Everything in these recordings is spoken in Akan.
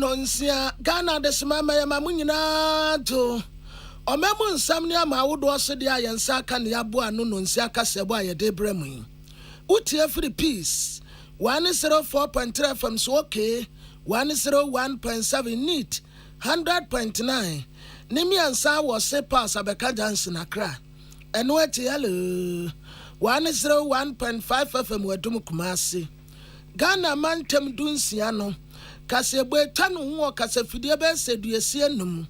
nonsia Ghana de smama ya mamunyina to omemu nsam ne ama wodo so de ayensa aka ne abo anu nonsia aka sebo ayede bremu utie free peace 104.3 FM so okay 101.7 neat 100.9 nimi ansa wo se pass abeka Johnson akra eno ati hello 101.5 FM wadum kumase Ghana mantem dunsia no kasebe tanu ho kasafidie be seduesie num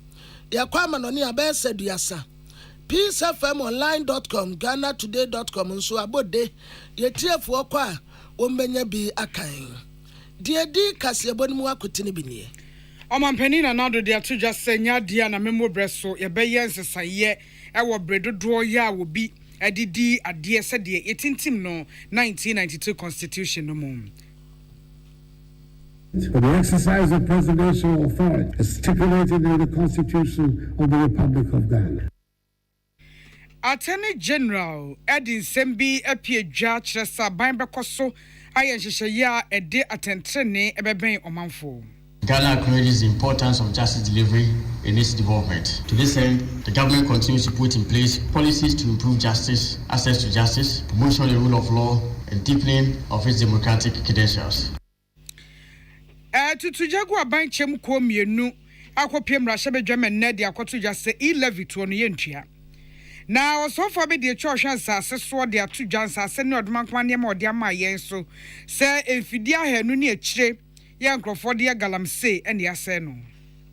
yakwama no ne abe seduasa peacefmonline.com ghanatoday.com nso abode yetiefu kwa ommenya bi akan die di kasebo ni mu akotini bi nie Omampani na nado de ato just senya dia na memo breso ye beye nsesaye ewo bredodo ya wo bi adidi ade se de yetintim no 1992 constitution no mum. For the exercise of presidential authority as stipulated in the Constitution of the Republic of Ghana. Attorney General Edin Sembi apie dwa kyeresa ban bekoso ayenhyehyeye a ede atentrene ebeben omanfo. Ghana acknowledges the importance of justice delivery in its development. To this end, the government continues to put in place policies to improve justice, access to justice, promotion of the rule of law, and deepening of its democratic credentials. Tutujagu aban chem ko mienu akopiem rahye bedwame nnedi akoto jase e-levy to no yentua. Na osofa be de chwohwe nsase so de atu dwansa ase ne odomankwa ne ma ode ama yen so se emfidi ahanu ne akire ye nkrofo de galamse ene ase no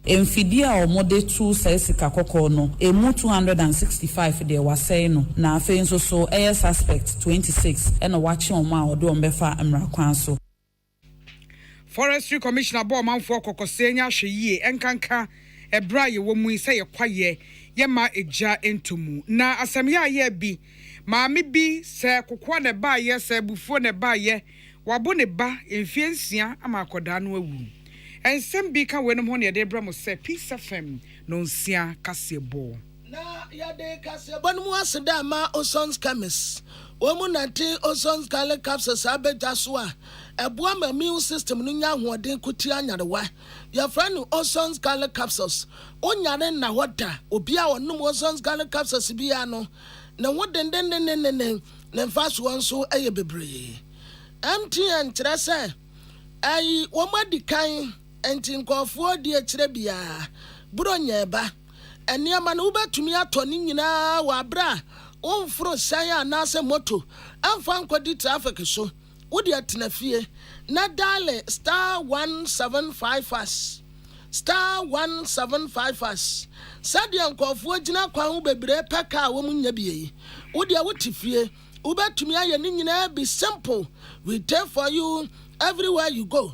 Emfidia or mode 2 says kakoko no emu 265 de wasay no na afen so air suspect 26 and a watching on ma odo mbefa amra kwan so. Forestry Commissioner Bo Manfo Kokosenya hweye enkanka ebra ye wo mu ise ye kwaye ye ma eja entomu na asem ya ye bi maame bi se kokwa ne ba ye se bufuo ne ba ye wabo ne ba emfiensia ama akoda no awu ensem bi ka wenom ho ne de bra mo se Peace FM no nsia kasebo na ya de kasebo no mu aseda ma Osons Chemist omu nante Osons Gale capsules abeja so a eboa ma immune system no nya hoden kuti anyarewa ya friend Osons Gale capsules onyare na hoda obi a onum Osons Gale capsules bia no na woden na mfaso nso eye bebre MTN trese ai womadi kan enti nkofo di akire bia buronya ba eniama no ubetumi atoni nyina wa bra onfro sanya na se moto amfa nkodi traffic so wodi atenafie na dale star 175 star 175 sadia nkofo gina kwan wo bebre peka wo munya bie wodi awotifie ubetumi aye ni nyina be simple we take for you everywhere you go.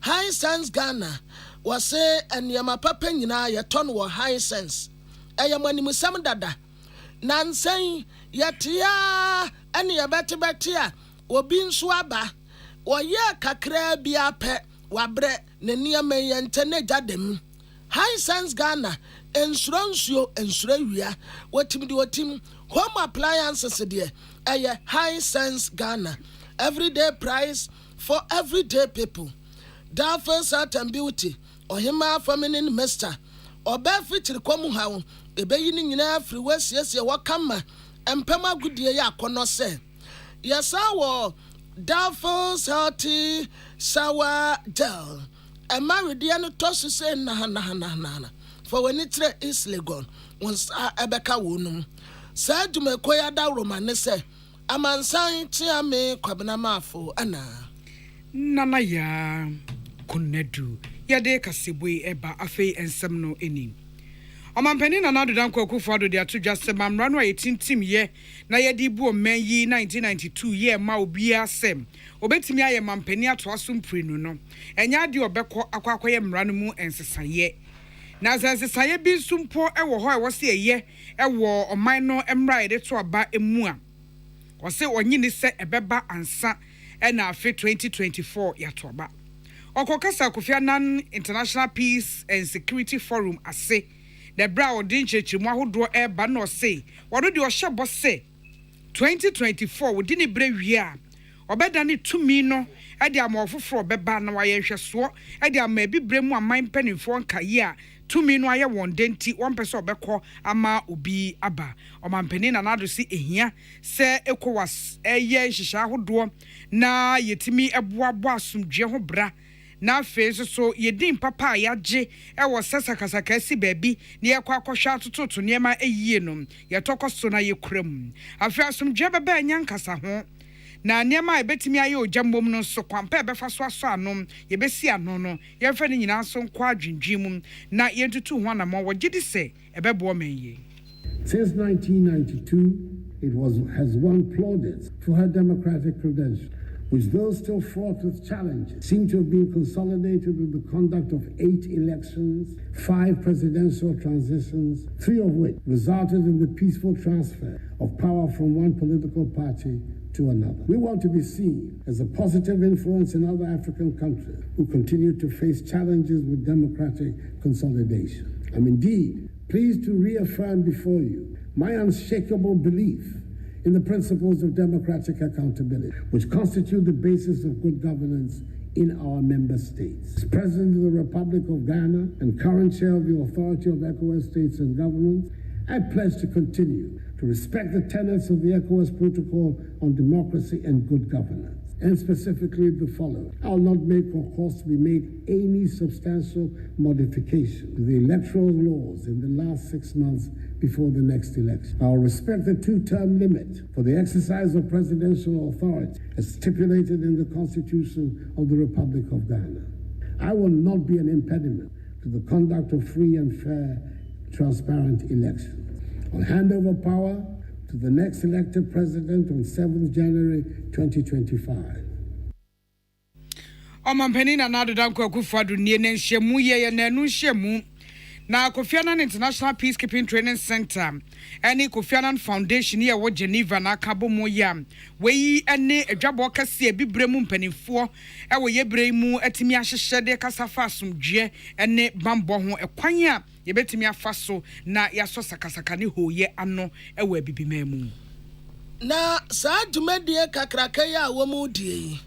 High Sense Ghana was say and yama papa nyina ye ton wo high sense eyamani musam dada nan say yatia ene ye betia obi nso aba oye kakra bia pe wabre ne niam ye ntene jadem. High Sense Ghana insurance wia watim home appliances de eye High Sense Ghana everyday price for everyday people. Darfus art and beauty or hima feminine mister or bear komu how a bayin in every west yes ya wakama and pema good year ya kono se yes our Darfus healthy sour gel and married the ano toss say na for when it is legon once ebeka wonum said to me koya da romane say amansan tia me kwabena mafo ana nana ya kunedu yade kasebwe eba afei ensem no eni omampani na nado danko akufado de ato dwase mamra no ayetintim ye na yade bu oman yi 1992 ye ma obi asem obetimi aye mampani ato asomprenu no enya de obekọ akwakoye mra no mu ensesaye na ensesaye bi sumpo ewo ho ewo se eye ewo oman no emra yede to aba emu a wose onyini se ebeba ansa ena afi 2024 yatoba okokasa Kofi Annan International Peace and Security Forum ase the bra odin chechimu ahodo eba no se wodo de ohye se 2024 wodi ni bre wi a obeda ne tumi no ɛde ama ɔfoforo bɛba na wayɛ hwɛsoɔ ɛde ama ebibre mu aman mpanimfoɔ nkae a tumi no ayɛ wɔn denti wɔn pɛ sɛ ɔbɛkɔ ama obi aba ɔmampanin na nado si ehia sɛ ECOWAS ɛyɛ nhyehyɛ ahodoɔ na yɛtumi ɛboaboa asomdwe ho bra na afei so yɛdin papa a yɛagye ɛwɔ sɛsakasaka si baabi na yɛkɔ akɔhwɛ atototo nneɛma ɛyie no yɛtɔkɔ so na yɛkura mu afei asomdwe bɛbɛ anya nkasa ho na nneɛma a yɛbɛtumi ayɛ ogya mbom no so kwampa ɛbɛfa so aso ano yɛbɛsi ano no yɛmfa ne nyinaa so nkɔ adwendwen mu na yɛntutu ho anamɔ wɔgye di sɛ ɛbɛboɔ ma yie. Since 1992, it has won plaudits for her democratic credentials, which, though still fraught with challenges, seem to have been consolidated with the conduct of 8 elections, 5 presidential transitions, 3 of which resulted in the peaceful transfer of power from one political party to another. We want to be seen as a positive influence in other African countries who continue to face challenges with democratic consolidation. I'm indeed pleased to reaffirm before you my unshakable belief in the principles of democratic accountability, which constitute the basis of good governance in our member states. As President of the Republic of Ghana and current chair of the Authority of ECOWAS States and Governments, I pledge to continue to respect the tenets of the ECOWAS Protocol on democracy and good governance, and specifically the following. I will not make or cause to be made any substantial modification to the electoral laws in the last 6 months before the next election. I will respect the 2-term limit for the exercise of presidential authority as stipulated in the Constitution of the Republic of Ghana. I will not be an impediment to the conduct of free and fair, transparent elections. I'll hand over power to the next elected president on 7th January 2025. Omampeni na nado danko akufado nie na nhyiamu ye na anu nhyiamu na Kofi Annan International Peacekeeping Training Center any Kofi Annan Foundation ye wo Geneva na akabo mo ya we ene adwabo kase bibre mu mpanimfo e wo yebre mu atimi ahyehye de kasafa asomdwe ene bambo ho ekwan a yebetimi afa so na yaso sakasaka ne hoye ano e wo abibima mu na saa dwumadie kakraka ya wo mu die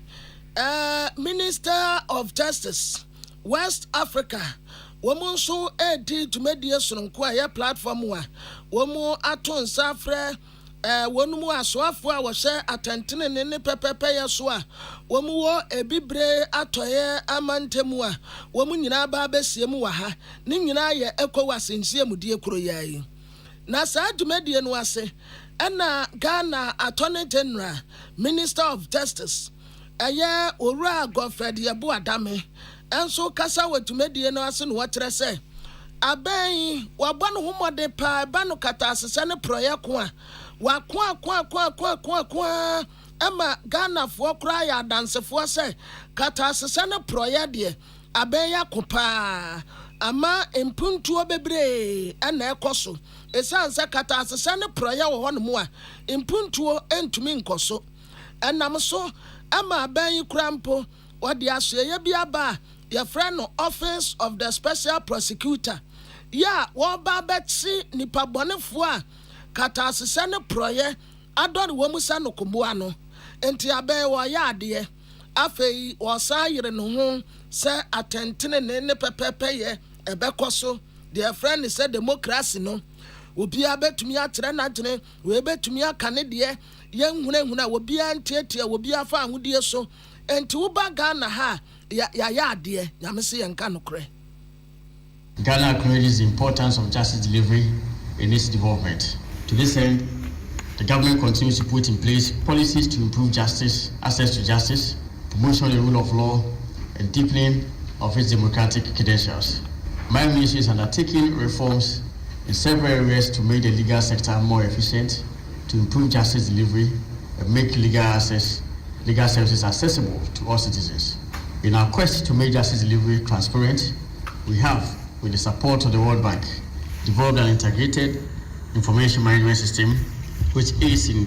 Minister of Justice West Africa woman so edi dwumadie sononko a ya platform wa womu aton safre wonumu asoafo a wo hye atentene ne pepepe ya so a womu wo ebibre atoye amantemu a womu nyina ba besiem wa ha ne nyina ye ECOWAS nsiemudie kuro yayi na saa dwumadie no ase na Ghana Attorney General Minister of Justice aya owura Godfred Yabo Adame enso kasa watumedie no ase no wakyerɛ sɛ aban wabɔ no homode pa ba no kata asese ne proyeko a wakwa ama Ghana fo kra ya dansefo sɛ kata asese ne proye de aban ya kopa ama impuntuo bebre na ekoso esan sɛ kata asese ne proye wo hɔ no mu a impuntuo entumi nkoso enam so ama aban krampo wode asoye bia ba your friend no Office of the Special Prosecutor ya wo ba betsi nipa bonefo a kata asese ne proye adore wo musa no komboa no enti aban wo ya ade afei wo sa yire no ho se atentene ne pepepe ye ebekoso their friend is said democracy no obi abetumi akyere na gyene we betumi aka ne de yenhunahuna obi antietie obi afa ahodie so enti wo ba Ghana ha ya ade nyame se yenka no kore. Ghana acknowledges the importance of justice delivery in its development. To this end, the government continues to put in place policies to improve justice, access to justice, promotion of the rule of law, and deepening of its democratic credentials. My ministry is undertaking reforms in several areas to make the legal sector more efficient, to improve justice delivery, and make legal services accessible to all citizens. In our quest to make justice delivery transparent, we have, with the support of the World Bank, developed an integrated information management system which aids in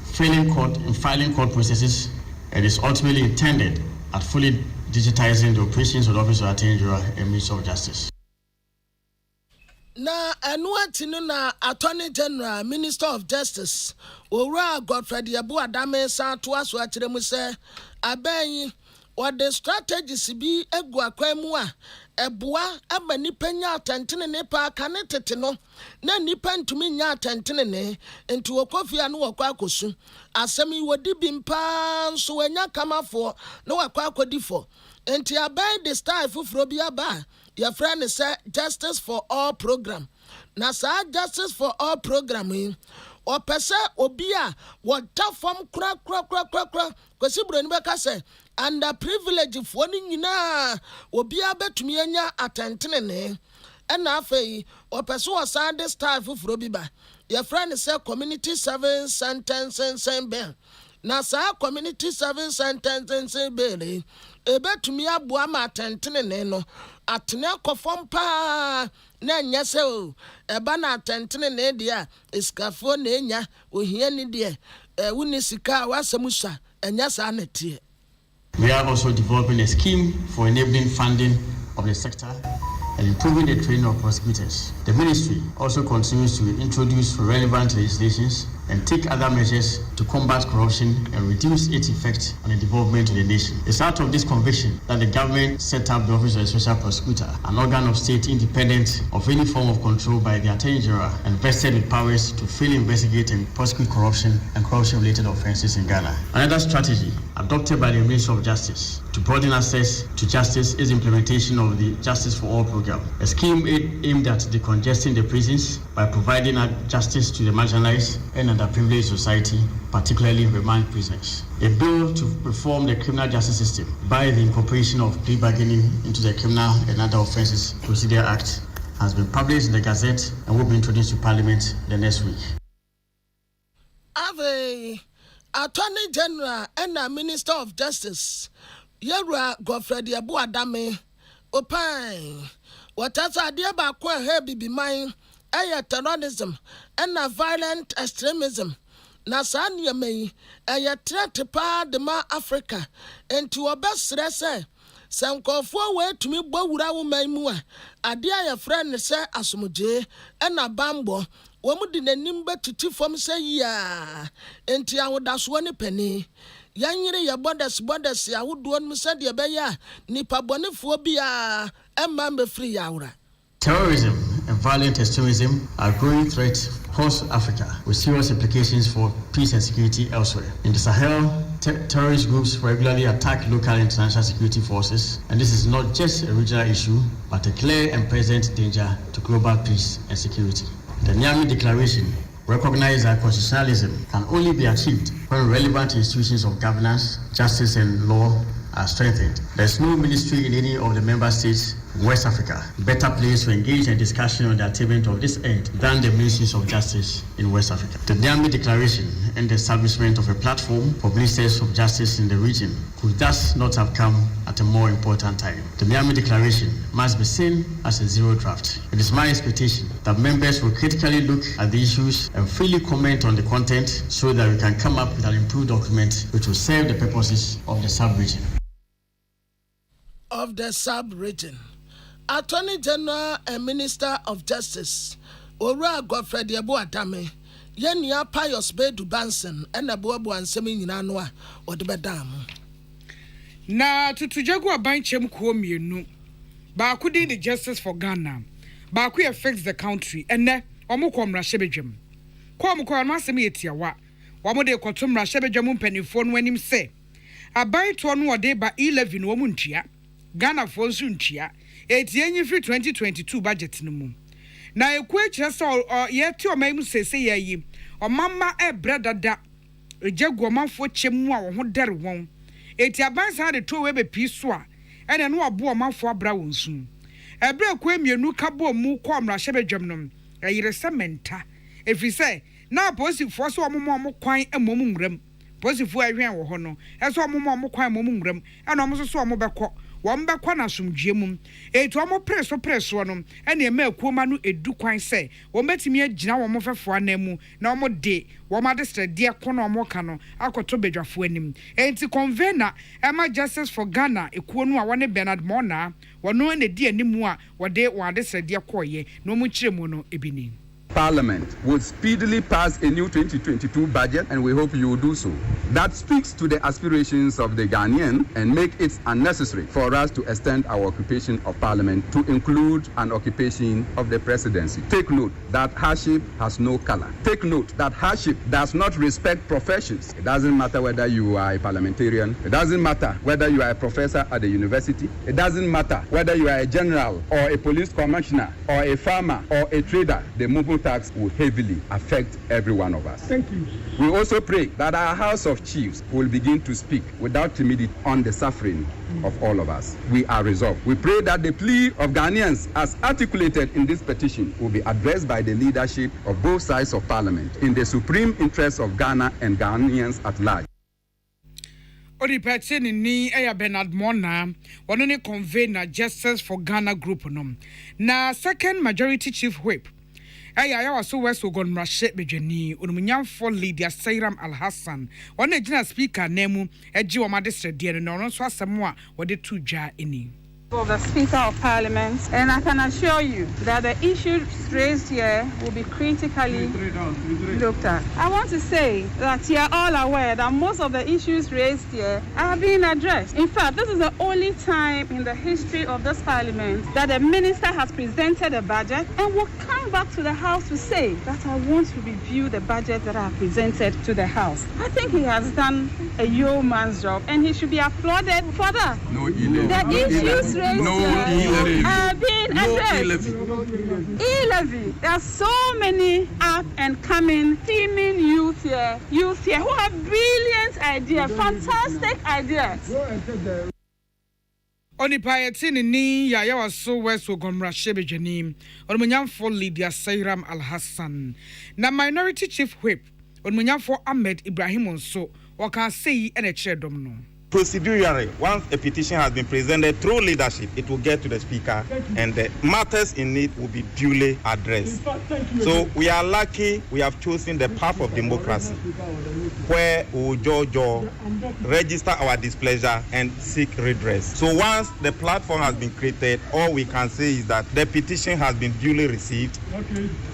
filing court processes and is ultimately intended at fully digitizing the operations of the Office of Attorney General and Minister of Justice. Na anuatinu na Attorney General Minister of Justice Owura Godfred Yabo Adame sa to aso akyere mu se aban What the strategies be egu akwamua eboa ama nipa nya atentene ne pa kane tete no na nipa ntumi nya atentene ne enti okofia no wakwa akosu asem yi wodi bimpa nso wanya kamafo no wakwa akodifo enti abai the style fufuro bi aba your friend say justice for all program na sa justice for all program yi o pese obi a wota fam kra kwesi broni beka say under privilege for ni nyina obi abetumi anya atentene ne na afei o pese o sand style fufuro bi ba your friend say community service sentencing bill na sa community service sentencing bill ebetumi aboa ma atentene ne no atene akofom pa na nyase o eba na atentene ne dia iskafo na enya ohia ni dia wuni sika wasemusa enya sa na tie. We are also developing a scheme for enabling funding of the sector and improving the training of prosecutors. The ministry also continues to introduce relevant legislations and take other measures to combat corruption and reduce its effect on the development of the nation. It's out of this conviction that the government set up the Office of the Special Prosecutor, an organ of state independent of any form of control by the Attorney General and vested with powers to freely investigate and prosecute corruption and corruption-related offences in Ghana. Another strategy adopted by the Ministry of Justice to broaden access to justice is implementation of the Justice for All program, a scheme aimed at decongesting the prisons by providing justice to the marginalized and underprivileged society, particularly remand prisoners. A bill to reform the criminal justice system by the incorporation of plea bargaining into the Criminal and Other Offences Procedure Act has been published in the Gazette and will be introduced to Parliament the next week. Attorney General and Minister of Justice, Yera Godfrey Abu Adame, Opine, what has idea about queer heavy be mine, terrorism and violent extremism. Nasanya me, threat pa de ma Africa, and to a best rese. Some call forward to me, Bowura Maimua, a dear friend say Asumuje, and a bambo. Womu di nimba tuti fom say ya enti awodaso ne pani yanyere ya borders ya wodo no se de be ya nipa bonefo bia emma me free yawra. Terrorism and violent extremism are growing threats across Africa with serious implications for peace and security elsewhere. In the Sahel, terrorist groups regularly attack local and international security forces, and this is not just a regional issue but a clear and present danger to global peace and security. The Niamey Declaration recognizes that constitutionalism can only be achieved when relevant institutions of governance, justice, and law are strengthened. There is no ministry in any of the member states in West Africa better placed to engage in discussion on the attainment of this end than the ministries of justice in West Africa. The Niamey Declaration and the establishment of a platform for ministers of justice in the region could thus not have come at a more important time. The Niamey Declaration must be seen as a zero draft. It is my expectation that members will critically look at the issues and freely comment on the content so that we can come up with an improved document which will serve the purposes of the sub-region. Attorney General and Minister of Justice, Ora Godfrey Abu Adame, Yenia Pius Bedu Banson, and Abuabu and Seminanoa, or the Badam. Na tutujagwa banchem kuomi nu. Ba kudi the justice for Ghana. Ba ku affects the country. Ene omo kwa mrashebejam. Kwa mko anwasemi etiawa. Wamo de kwato mrashebejam mpanifo no anim se. Abai to no ode ba 11 wo muntia. Ghana fo nsu ntia. Etienyi free 2022 budget no mu. Na ekwu ekire se yeti omaimu sese yayi. Omamma brada da. Ejegu omanfo chemu a wo ho dere won. Eti abansa de to we be piso a ene no obo omanfo abra wonsu. Ebre kwa mienu kabo mu kwa mrahye no. Eyire sementa. Efi se na posifo so omomo kwan emom nwram. Posifo ahwen wo ho no. Eso omomo kwan emom nwram. Ena omo so omo bekọ. Wamba kwa na sumdwem etu amo preso no ene ema akuoma no edu kwan se wo betimi agina wo mofefo anamu na wo de wo ma de strede kono omo ka no akoto bedwafo anim enti convener ema justice for Ghana ekuo no a wone Bernard Mona wono ene di animu a wode wade strede koye no mu kiremu no ebini. Parliament will speedily pass a new 2022 budget, and we hope you will do so. That speaks to the aspirations of the Ghanaian and make it unnecessary for us to extend our occupation of Parliament to include an occupation of the presidency. Take note that hardship has no color. Take note that hardship does not respect professions. It doesn't matter whether you are a parliamentarian. It doesn't matter whether you are a professor at the university. It doesn't matter whether you are a general or a police commissioner or a farmer or a trader. The movable tax will heavily affect every one of us. Thank you. We also pray that our House of Chiefs will begin to speak without timidity on the suffering of all of us. We are resolved. We pray that the plea of Ghanaians as articulated in this petition will be addressed by the leadership of both sides of Parliament in the supreme interest of Ghana and Ghanaians at large. Odi petition ni Bernard Mona, one convener Justice for Ghana group na second majority chief whip. Also West Ogon Rashet Bejani, Unumunyam for Lydia Sairam Al Hassan, one general speaker Nemu, Eji Omadestre Dian, and also Samoa, what the two jar ini. Of the Speaker of Parliament, and I can assure you that the issues raised here will be critically looked at. I want to say that you are all aware that most of the issues raised here are being addressed. In fact, this is the only time in the history of this Parliament that the Minister has presented a budget and will come back to the House to say that I want to review the budget that I have presented to the House. I think he has done a yeoman's job and he should be applauded for that. No e-levy. The issues raised are being addressed. E-levy. There are so many up and coming female youth here who have brilliant ideas, fantastic ideas. Oni payetini ni ya waso Weso Gomra Shebejani, Onmunyam for Lydia Sairam Al Hassan, na minority chief whip, Onmunyam for Ahmed Ibrahim Onso, waka say and a chair domino. Procedurally, once a petition has been presented through leadership, it will get to the Speaker and the matters in it will be duly addressed. So we are lucky we have chosen the path of democracy where we will register our displeasure and seek redress. So once the platform has been created, all we can say is that the petition has been duly received.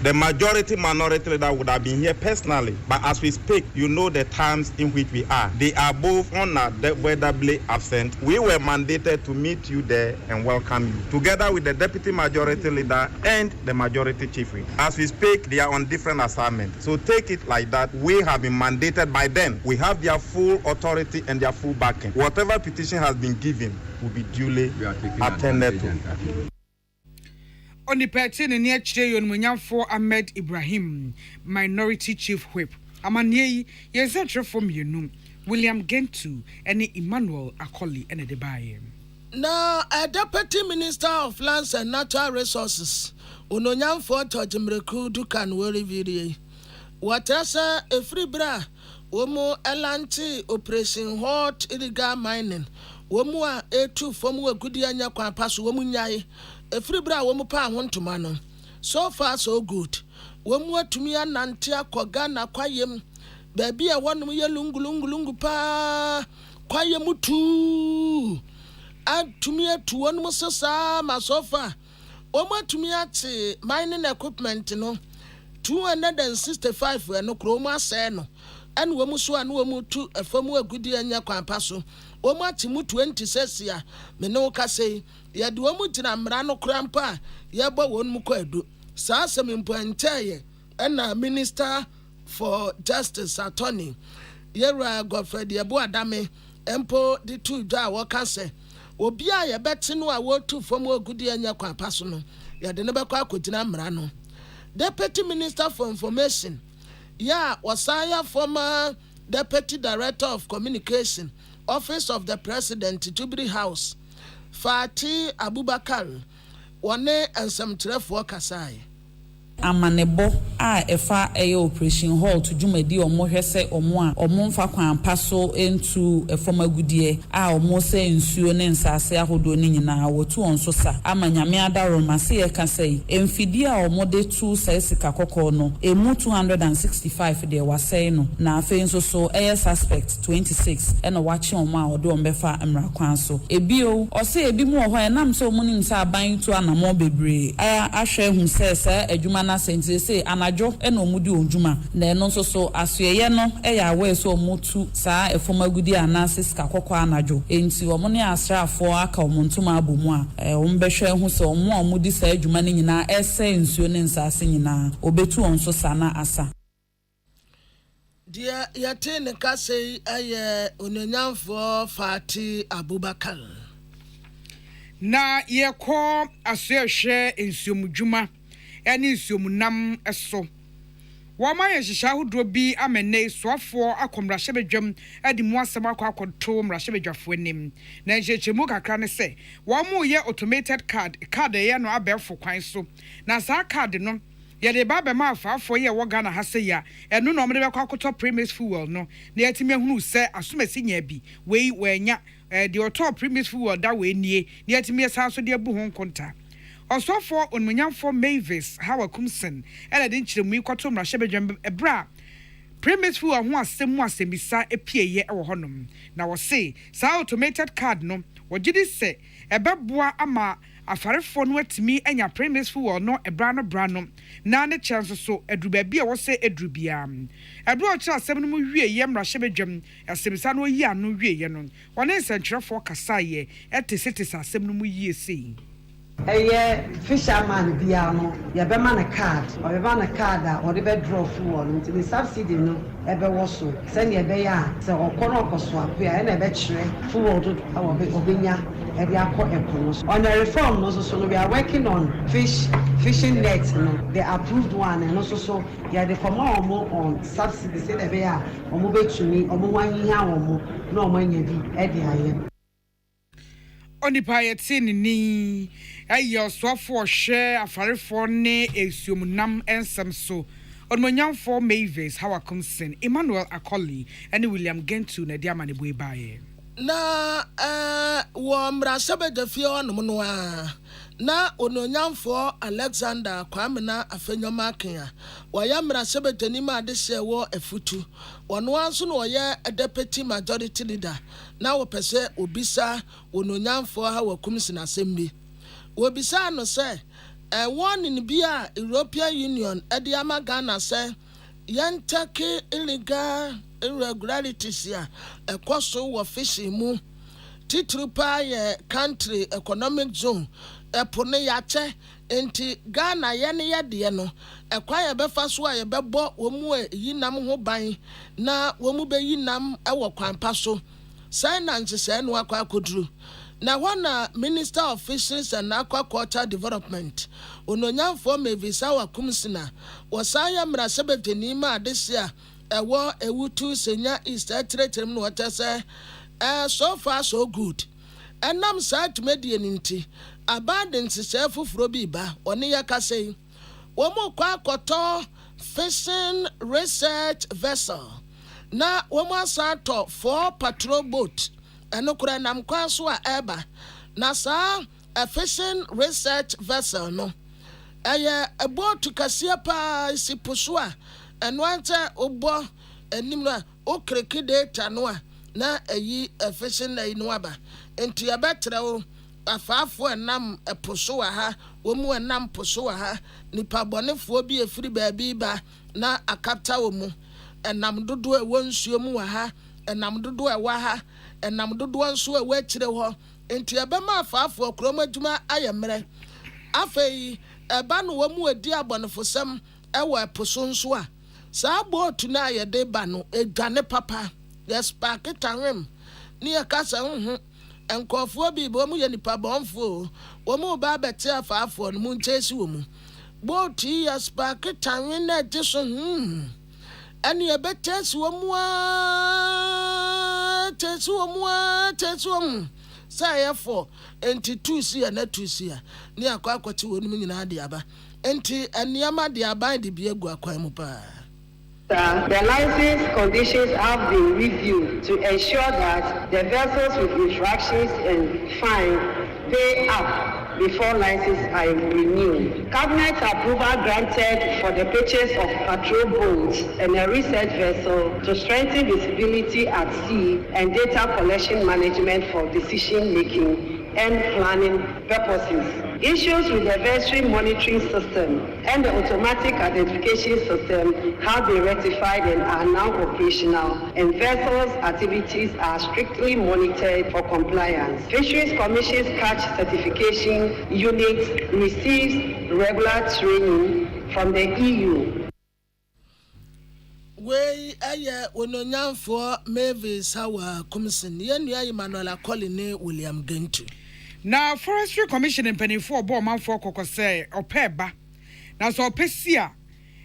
The majority minority leader would have been here personally, but as we speak, you know the times in which we are. They are both unavoidably absent. We were mandated to meet you there and welcome you, together with the deputy majority leader and the majority chief whip. As we speak, they are on different assignments. So take it like that. We have been mandated by them. We have their full authority and their full backing. Whatever petition has been given will be duly attended to. On the petition in Onmunyam for Ahmed Ibrahim, minority chief whip. Amanye, yes, from you. William Gentu and Emmanuel Akoli and the Baye. Now, a deputy minister of lands and natural resources, Unonyam for Tojimreku Dukan Wori Viri. Watasa a free bra, Womo Elanti operation hot illegal mining, Womua A2 from Gudianya Kwapas Womunyai, a free bra Womupa want to mano. So far, so good. Womua to me and Nantia Kogana Kwayem. Baby, I want me a lungu pa kwaye mutu. Add to me to one musasa, my sofa. Oma to me at mining equipment, 265 were no chroma seno. And womusu and womutu a former goody and yakwampaso. Oma timu 20 says ya, Menoka say, ya duomutina mrano crampa, yaba one mukwedu. Sasam in Puente, and minister for justice attorney Yera Godfrey Abu Adame empo the two da waka say obia ye beti no a wo tu from ogudi anya kwa paso no ya de ne be kwa kotina mra no. Deputy Minister for Information ya wasaya former Deputy Director of Communication Office of the President Jubilee House Fati Abubakar one ensemtrefo kasai amanebo a efa operation hall to jumedi omo hwese omo a omo mfa kwan paso into efoma gudie a omo se nsuo ne nsase ahodo ne nyina wotu onso sa amanyame adaro mase ye ka sei emfidi a omo de tu sa sika kokko no emu 265 de wasei no na afi nso so suspect 26 e na wachi omo a odo ombefa amra kwan so ebio o se ebi mu ho enam so omo nim sa aban tu anamo bebre a ahwe hu se adwuma na sense say anajo e no mudi onjuma na eno nso so asoye no e ya we so omutu saa efomagudi anase ska kokko anajo enti omo ne asrafo aka omontuma abomu a ombehwe hu se omo omudi saa adwuma ne nyina ese nsuo ne nsase nyina obetu onso sana asa dia yate ne kase aye ononyamfo Fati Abubakar na yekọ asoehwe nsuomdwuma ene nsuomnam eso wama ye hihya hodo bi amene soafo akomrahye bedwam adi mu asem akwakoto mrahye bedwafo anim na nhechemu kakra ne se wamo ye automated card ye no abefo kwan so na saa card no ye de ba be ma afafo ye wo Ghana ha se ya eno no omde bekwakoto premise fuel no na yetime hunu se asomasi nya bi wei wanya the auto premise fuel da we nie na yetime sa so de abu ho nkonta Osofo onmunyamfo Mavis Hawakumsen ela de nchiremu ikoto mrahye bedwam ebra premise fuel ho asemu asemisa epieye ewo honom na wo se sa automated card no wogidi se ebeboa ama afarefo no atimi anya premise fuel no ebra no na ne chance so eduba bia wo se edrubia ebra ocha asem no mu wie ye mrahye bedwam asemisa no yi ano wie ye no wone nsentwerefo kasaye etesitisa asem no mu yie sei fisherman biano ya be man card or be man card or be draw fuel into the subsidy no ebe wo so send ye be ya se okono okoso apia na ebe kire fuel do obenya e be akọ ekono on the reform no so we are working on fishing nets no the approved one and also so ya the command on subsidy say be ya omo betumi omo wanyi ha omo na omo anya bi e de aye onipa yeti ni ayo swafo hwe afarefo ne esuomnam ensem so onmonyamfo Mavis Hawakumsen Emmanuel Akoli and William Gentu na dia mane boy bae na wo mrasebe de fie onom no a na ononyamfo Alexander Kwamena afenyoma kenya wo ya mrasebe tanima adehye wo afutu ono anso no ye deputy majority leader na wo pese obisa ononyamfo Hawakumsen asembi wobisa no say warning bia European Union edi ama Ghana say yantake illegal irregularities ya ekoso wo fishing mu titrupa ye country economic zone epone yache enti Ghana ye ne yede no ekwa ye befa so a ye bebo wo mu yinam ho ban na wo mu be yinam ewo kwampa so finance say no akwa kodru na wana Minister of Fisheries and Aquaculture Development ononyamfo Mavis Hawakumsen wasaya mrasebeteni ma adesia ewo ewutu senya east atretrem no wotese so far so good enam sat media ninti abundance sefufuro bi ba one yakase wo mo kwa akoto fishing research vessel na wo mo asato 4 patrol boat eno kura nam kwa so a eba na sa a fishing research vessel no eye a boat kasia pa si posua eno ante obo enim no okreki data no a na ayi a fishing na ino aba enti ya betre o afafo enam eposo ha wo mu enam poso ha nipa bonefo bi efiri baabi ba na akata wo mu enam dodo e wonsuo mu ha enam dodo e wa ha enam dodo nso e wa kire ho enti ebema afafo kroma adwuma ayemre afei eba no wo mu edi abonefosem e wa poso nso a saa boat na ayede ba no edwane papa yes paketanwem ni akasa enkofo bi bo mu ye nipa bonfo wo mu ba bete afafo no mu nchesi wo mu boat yes paketanwem na jeso eni ebetesi wo mu tesu wo say for enti 2 sia na 2 sia ni akwakwati wo no nyina de aba enti eniama de aba de bi egu akwan mu pa. The license conditions have been reviewed to ensure that the vessels with infractions and fines pay up before licenses are renewed. Cabinet approval granted for the purchase of patrol boats and a research vessel to strengthen visibility at sea and data collection management for decision making and planning purposes. Issues with the vessel monitoring system and the automatic identification system have been rectified and are now operational, and vessels' activities are strictly monitored for compliance. Fisheries Commission's catch certification unit receives regular training from the EU. We Wononyan for Mavis Hawa Commission, Yenu Emmanuel Colline William Gentu. Now, Forestry Commission and Penny for Borman for Cocosay or Peba. Now, so Pesia,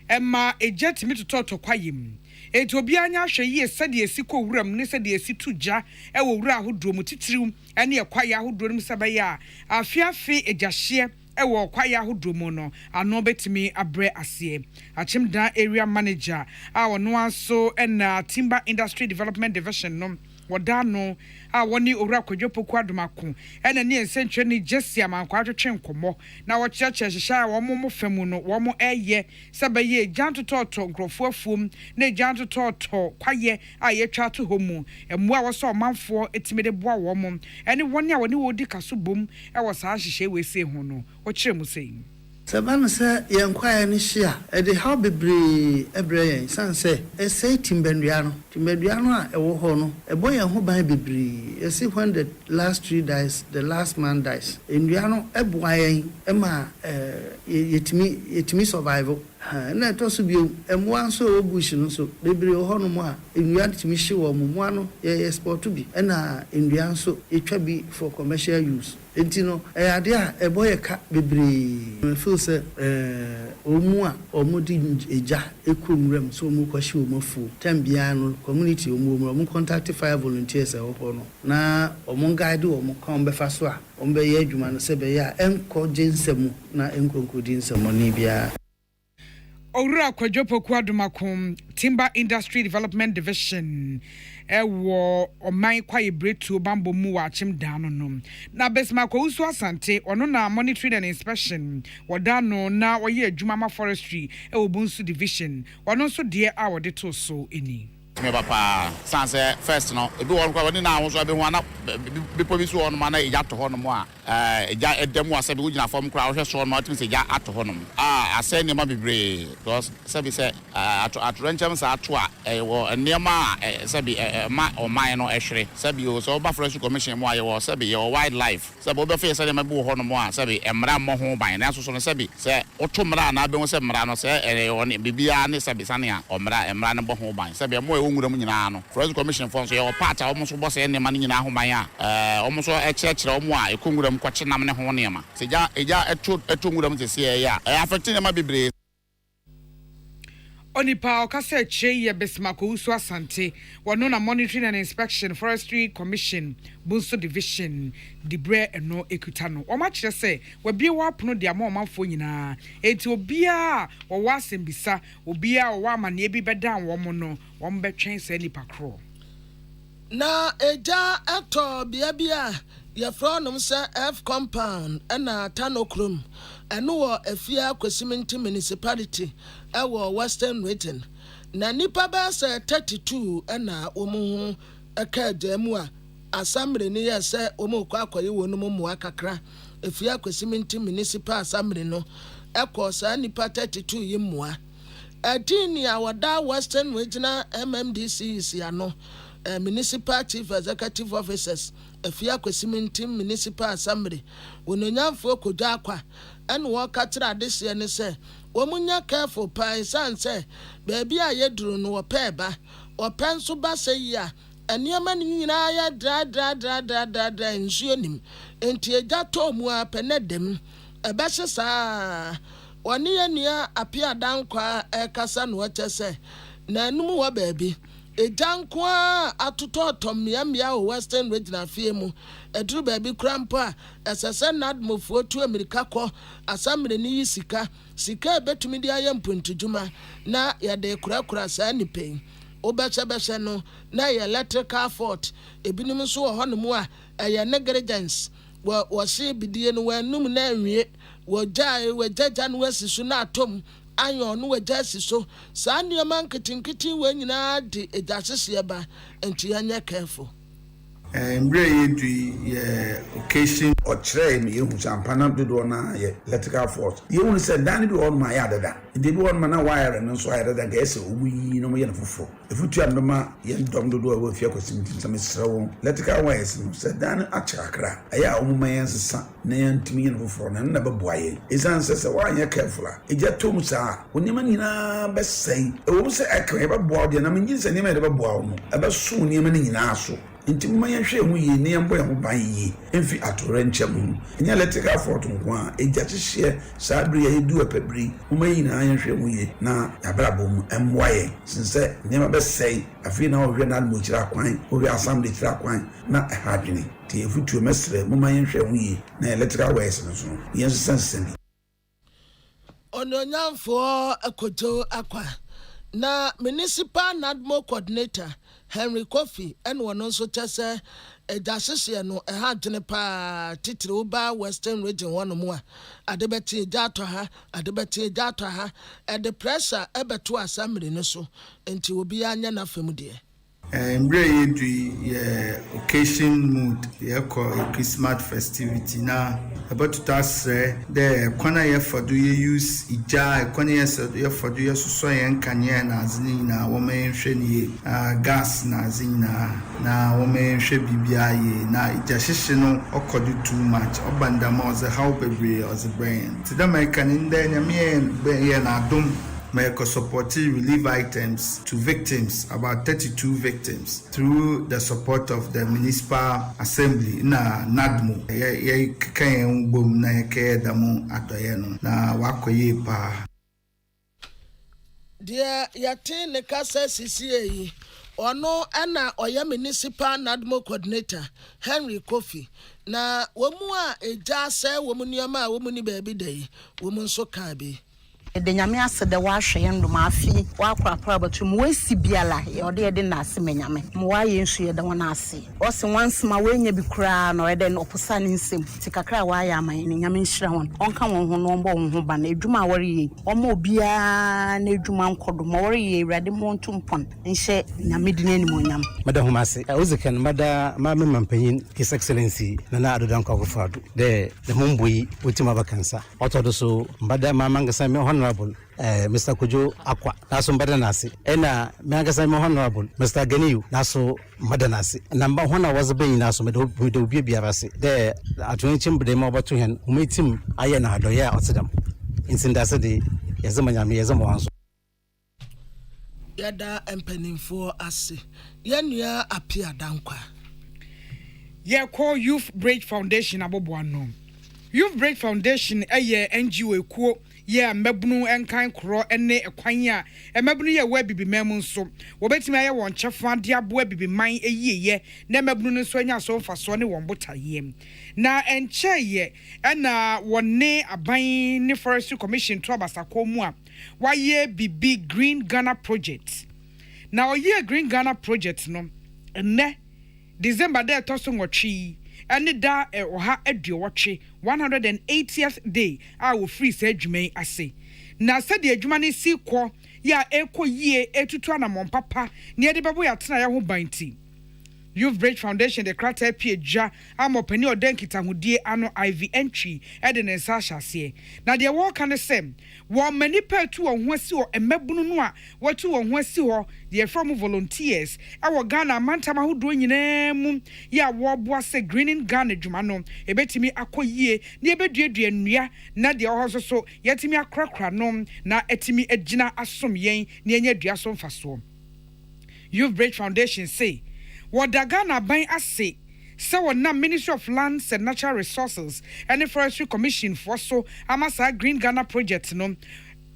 Emma a jet me to talk to Quayim. It will be an asher ye said ye siko rum, ne said ye si tuja, e will ra who drew mutitrum, and ye quaya who drew sabaya. A fear fee a jashia. Ewo kwaya hudromo no ano betimi abre asie achimda area manager a no anso na timber industry development division no wodano a woni owura kwadwopoku adomako ena ne ensentwe ne jesse amankwa atwetwe nkomo na wo cheche hyehyɛ wo mo famu no wo mo eye sabaye jantototo nkrofo afuom na jantototo kwaye a yetwa to homu emu a wo so manfo etimede boa wo mo ene woni a woni wodi kaso bom e wo saa hyehyɛ we se ho no wo kyerɛ mu sei Sabana say yankwaya ni hia e de how bebre ebre san say e say timbenduano a ewo ho no e boy yan ho ban bebre e see when the last tree dies the last man dies enduano e boayen e ma yetimi survival na to so bio emo anso obush no so bebre ho no mo a enduan timi hye wo mo ano ye export to bi na enduan so etwa bi for commercial use entino ade a e boy ka bebre feel say omu a omudi eja ekomram so omu kwahye omu fu tambia no community omu contact fire volunteers e ho no na omu guide omu kan befa so a omu be ye adwuma no se be ya enko jensemu na enkonkodi nsemu ni bia Owura kwadwopoku adomakom timber industry development division ewo oman kwaye bretu bambo mu wa achimda no na besma kwa usu asante ono na monitoring and inspection wadano na waye adwuma ma forestry ewo bunsu division ono so de a wode to so eni me papa sanse first no ebi won kwa woni na won so be ho na bipo bi so won ma na eja to ho no mo a eja edem wa se be wugina form kra wo hwe so no timi se eja ato ho no ase ne ma bebre because se be se atrenchem sa ato a wo enema se be ma o man no ehwere se be o so ba fresh commission mo aye wo se be your wildlife se be obe fe se ne ma be ho no mo a se be emra mo ho ban na so so no se be se oto mra na be wo se mra no se woni bibia ne se be sane a emra ne bo ho ban se be mo onwuram nyina no Forest Commission for so your part a omo so boss e nema nyina ho man a omo so ekyerekere omo a ekonwuram kwache nam ne ho nema seja eja eto nwuram se se ya affect nema bebre Onipa okase cheye besmako usu asante wano na monitoring and inspection forestry commission bunso division dibre eno ekutano oma kire se wabie wapono de ama omanfo nyina enti obia wo wasembisa obia wo amane bi beda wo mo no wo mbetwen se nipa kro na eja eto bia ye fronom se F compound na tanokrum eno wo afia kwasiminti municipality ewo western region na nipa ba se 32 na omu akajamu a assembly ni ye se omu kwa akoye wonu mu akakra afia kwasiminti municipal assembly no ekosa nipa 32 yimua adini awada western regional MMDC is ano municipal chief executive officers afia kwasiminti municipal assembly wononyamfo kodwa akwa ene wo ka kira adese ne se omunya careful pai sanse baby a yeduru no opeba openso ba se ya eniema ni nyina ya dra nsuonim enti eja to mu apenedem ebehye saa oni ania apia dankwa ekasa no chese na enum wo baby ejankwa atototo miamia o western regional fiemu eduru baby krampa esese nadmofo tu amerika kɔ asamre ni yisika sika betumi dia yempuntujuma na yade kurakura saa nipen obɛhyɛ no na ye electrical fault ebinim so wɔ hɔ no mu a ɛyɛ negligence wɔ se bidie no wanum na anwie wagya no asisu na atom anyo no wagya asiso saa nneɛma nketinketi wɔ nyinaa de egyasese ba enti anya careful occasion or train you champana do na electrical force. You only said Danny be on my other. It did one man a wire and so I rather guess we no me for. If you tell them, yen dom do with your question, some so electrical wires said Dan a chakra. Aya man's son, named to me and for and never boy. His answers are why you're careful. It just told me, sir, when you mean best say, it won't say I can ever body and I mean, you never bow about soon you mean in Asso. Inti manya hwe hu yi ne yambo yambo ban yi emfi atorenche mu nya electrical fault nko a ejakyehye saadru ya edu apabri uma yi na anya hwe hu yi na yabrabo mu emwaye sinse nyema be sei afi na ohwe na mo kira kwan ohwe assembly kira kwan na hadwene ti efutu mesre mu manya hwe hu yi na electrical wires no so yen sense ononyamfo akoto akwa na municipal nadmo coordinator Henry Kofi and one also tese edasese no ehadwene pa titire uba Western Region one more adebeti dato ha the pressure ebeto assembly no so enti obi anya na famude occasion mood Christmas festivity na about to task the corner for do you use ija corner for do you so yen kanye na zini na women hwe gas na zina na women hwe bibia ye na ija hye no okodu too much obanda mo ze how bebre or the brain to the American in there nyame na dum America supported relief items to victims, about 32 victims, through the support of the municipal assembly na NADMO. Ye keken bom na ke damu adoyeno na wakoye pa. Dear yate ne kasa CCA ono ana oya municipal NADMO coordinator Henry Kofi na womu a eja se womu nioma a womu ni baby day womu nso ka bi. The nyame ase de wa hwe ndo ma afi wa kwapra batu mu wasi biala ye ode de na ase menyame mu wa ye nsu ye de wona ase o se once ma wenya bi kura na o de no oposa ne nsem ti kakra wa ya aman ne nyame nhira won onka won ho no mbo won ho ba na edwuma wore ye o ma obia na edwuma nkodo mo wore ye irade mo ntumpon nhye nyame di na ni mo nyam madam humase ozikan mada ma me mampanyin his excellency na na adodan kwafadu de momboyi otima bakansa otodo so mada ma mangasa me honorable Mr. Kujo Akwa naso mbadanasi ena meangasa me honorable Mr. Ganiyu naso mbadanasi namba hona was being naso me do biarase de atwenchim bede ma obato hen umetim aye na adoya otedam insindase de yazamanyame yazamanso yada empanimfo ase yenua apia dankwa ye call Youth Bridge Foundation aboboano Youth Bridge Foundation eye NGO ekuo ye mabunu enkan kro ene ekwan a mabunu ye wa bibi mem nso wo betimi aye won chefa de abo bibi man eyeye na mabunu nso anya so mfaso ne won botaye na enche ye na wonne aban ne Forestry Commission to abasako mu a waye bibi Green Ghana project na oye Green Ghana project no enne December de toso nwotwi ene da oha aduowotwe 180th day a wo free say adwuman ase na sade adwuma ne si kɔ ya ekoyie etutu anamon papa ne de bebo ya tena ya ho banti Youth Bridge Foundation the krata pieja amopani odenkita hodie ano IV entry ede ne nsa hyase na de wo ka ne sem wo mani petu wo ho asi wo emabunu no a watu wo ho asi ho de from volunteers awo Ghana mantama hodo nyina mu ya wo boa se Greening Ghana dwuma no ebetimi akoyie ne ebeduadua nnua na de wo so so yetimi akrakra no na etimi agina asom yen ne enya dua so mfaso Youth Bridge Foundation say Wadagana ban ase se wona Ministry of Lands and Natural Resources and the Forestry Commission for so amasa Green Ghana project no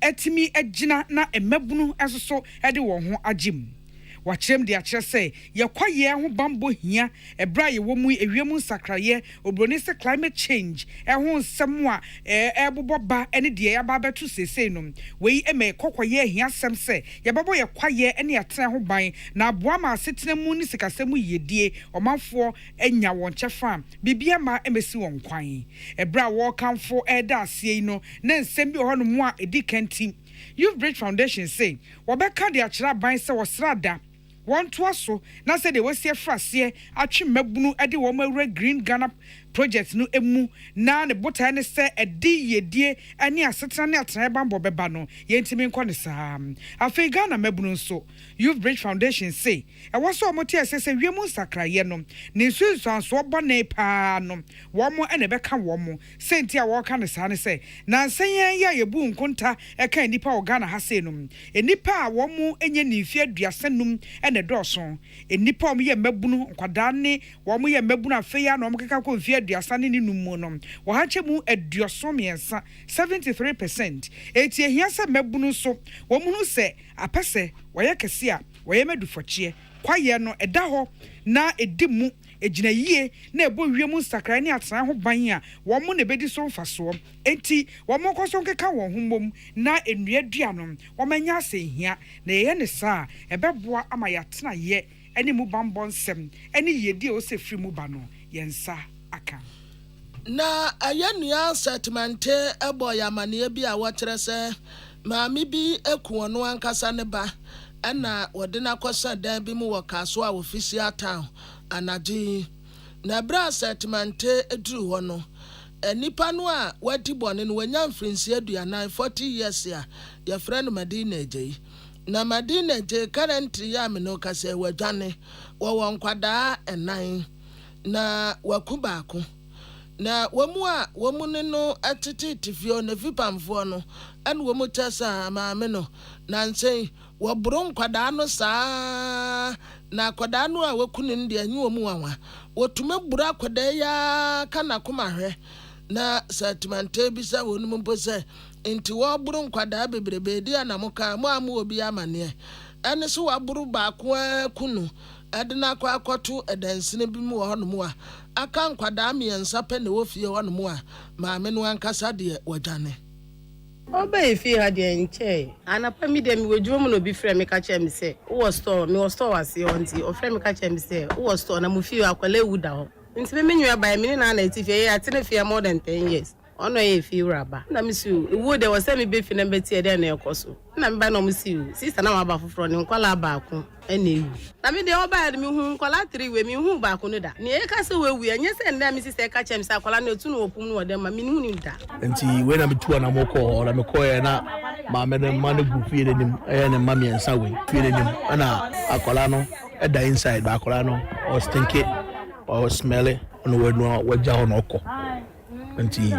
etimi agina na emabunu asoso ede wo ho agim wachem de akere say yakwaye ho bambo hia ebra ye wo mu ewiemu sakraye obroni se climate change ho nsem a ebobo ba ene de ya ba betu sesei no we eme kokwaye hia sem se yebabo yakwaye ene yatena ho ban na aboa ma setena mu ni sikasemu yedie omanfo enya won chefa bibia ma emesi won kwan ebra wo kanfo eda asie no na nsem bi ho no mu a edi kanti Youth Bridge Foundation say wobeka de akira ban se wosrada wɔn to aso na sɛ de wɔsi afraseɛ atwe mmabunu de wɔn awura green Ghana project no emu na ne botae ne sɛ ɛdi yedie ne asetena ne atena bambɔ bɛba no yɛntimi nkɔ ne saa afei Ghana mmabunu nso Youth Bridge Foundation say ɛwɔ sɛ ɔmo te ɛsɛ sɛ wiem nsakraeɛ no ne nsuansoɔ bɔ ne paa no wɔn mo ɛna ɛbɛka wɔn mo senti a wɔka ne saa ne sɛ nansa yɛn yɛ yɛbu nkonta ɛka nipa wɔ Ghana ha sei no nipa a wɔn mo enye ne mfie aduasa num ɛna dɔɔso nipa a wɔn yɛ mmabunu nkwadaa ne wɔn yɛ mmabunu afei a na wɔn keka kɔ mfie aduasa ne ne numu no wɔhakyɛ mu aduoso mmiɛnsa 73% eti ehia sɛ mmabunu so wɔn ho sɛ apɛsɛ wɔyɛ kɛse a wɔyɛ medufɔkyeɛ kwayɛ no ɛda hɔ na edi mu egyina yie na ɛbɔ wiem nsakran ne atena ho ban a wɔn mo na bedi so mfasoɔ enti wɔn mo kɔso nkeka wɔn ho mom na ennua dua no wɔn anya asɛnhia na ɛyɛ ne saa ɛbɛboa ama yɛatena yɛ ɛne mu bambɔ nsɛm ɛne yedi a ɔsɛ firi mu ba no yɛnsa aka na ayanua settlemente ebo yamane bi a wɔkyerɛ sɛ maame bi eku no ankasa ne ba ɛna wɔde na kɔsa dan bi mu wɔ kaso a official town anagye na bra settlemente eduru hɔ no nipa no a wadi bɔne no wanya mfrinsi aduanan 40 years a yɛfrɛ no Madina Ejei na Madina Ejei currently ya me no kasa wadwane wɔwɔ nkwadaa ɛnan na waku baako na wɔmu ne no atete tifio na vipamfo no ɛna wɔmu tesa maame no na nsɛn wɔboro nkwadaa no saa na akwadaa no a waku ne ndi anyi wɔmu wawa wɔtuma bura akwadaa ya kana koma hwɛ na settlemente bi sa wɔnum mpo sɛ nti wɔboro nkwadaa bebrebe di anamoka mo amu obi amane ɛne so wɔboro baako akunu ɛdena kwa akɔto ɛdansine bi mu wɔ hɔ no mu a aka nkwadaa mmiɛnsa pɛ ne wɔfie hɔ no mu a maame no ankasa deɛ wɔdwane Oba efi ha de nche anapa mi de mi wedwo mu no bi frɛ me ka kyɛ me sɛ wo store me wo store wase onti o frɛ me ka kyɛ me sɛ wo store na mu fi akwala ewuda hɔ nti me nwa ba me na etifie ya tene fie more than 10 years ono ye fi raba na me si ewu de wo sɛ me be fi na beti de na ekoso na me ba na mo si sister na ma ba foforo ne nkwala baako ɛna ewu na me de oba de me hu nkwala 3 we me hu baako no da ne e ka sɛ we wu enye sɛ nda me sister ka kyɛ me sɛ akwala na etu no opum no wo de ma me hu ni da nti we na me tu na mo kɔ na me kɔ na ma me ne ma ne gu fie ne nim ɛyɛ ne ma me nsa we fie ne nim ana akwala no ɛda inside ba akwala no o stinky o smelly no we no wagya ho no kɔ nti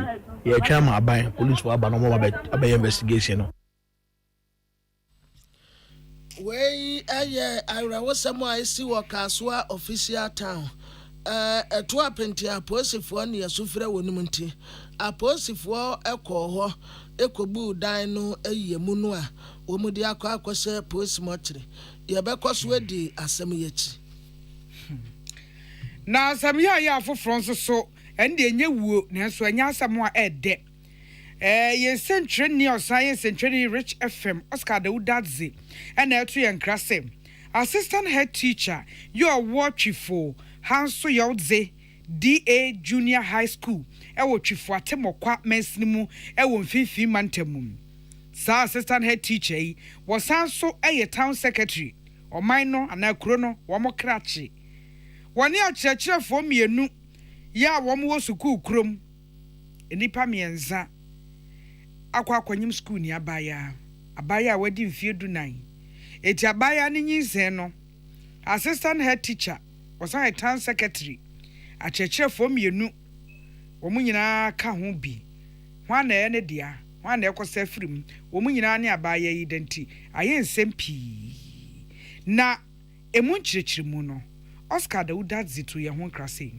ye twa ma aban police wa ba no mo ba investigation no we aye arawosamo a isi wɔ kasoa official town ɛto apenti aposifo ne yɛsofrɛ wonum nti aposifo ɛkɔ hɔ ekobu dan no ayemu no a wɔmu de akɔsɛ postmortem yɛbɛkɔ so adi asɛm yɛkyi na asɛm yɛ afoforo nso so ɛnde enye wuo nanso anya asɛm a ɛdɛ ye century ni science century Rich FM Oscar Daudadze ɛna ɛto yɛ nkrasɛ assistant head teacher your watchful Hanso Yodze DA Junior High School ɛwɔ twifo atemokwa mensnimu ɛwɔ mfimfini mantamum sa assistant head teacher yi wɔsan so ɛyɛ town secretary ɔman no anakuro no wɔn krache wɔne akyerɛkyerɛfoɔ mmienu ya wɔn wɔ sukuu krom enipa mmiɛnsa akwanyim school ni abaya wadi mfie dunan eti abaya ne nyinsɛn no assistant head teacher wɔsan town secretary akyerɛkyerɛfoɔ mmienu wɔn nyinaa ka ho bi hwan na ɛyɛ ne dia hwan na ɛkɔsɛ firim wɔn nyinaa ne abaya yi denti ayɛ nsɛm pii na emu nkyerɛkyerɛ mu no Oscar Daudadze to yɛ ho nkrasɛ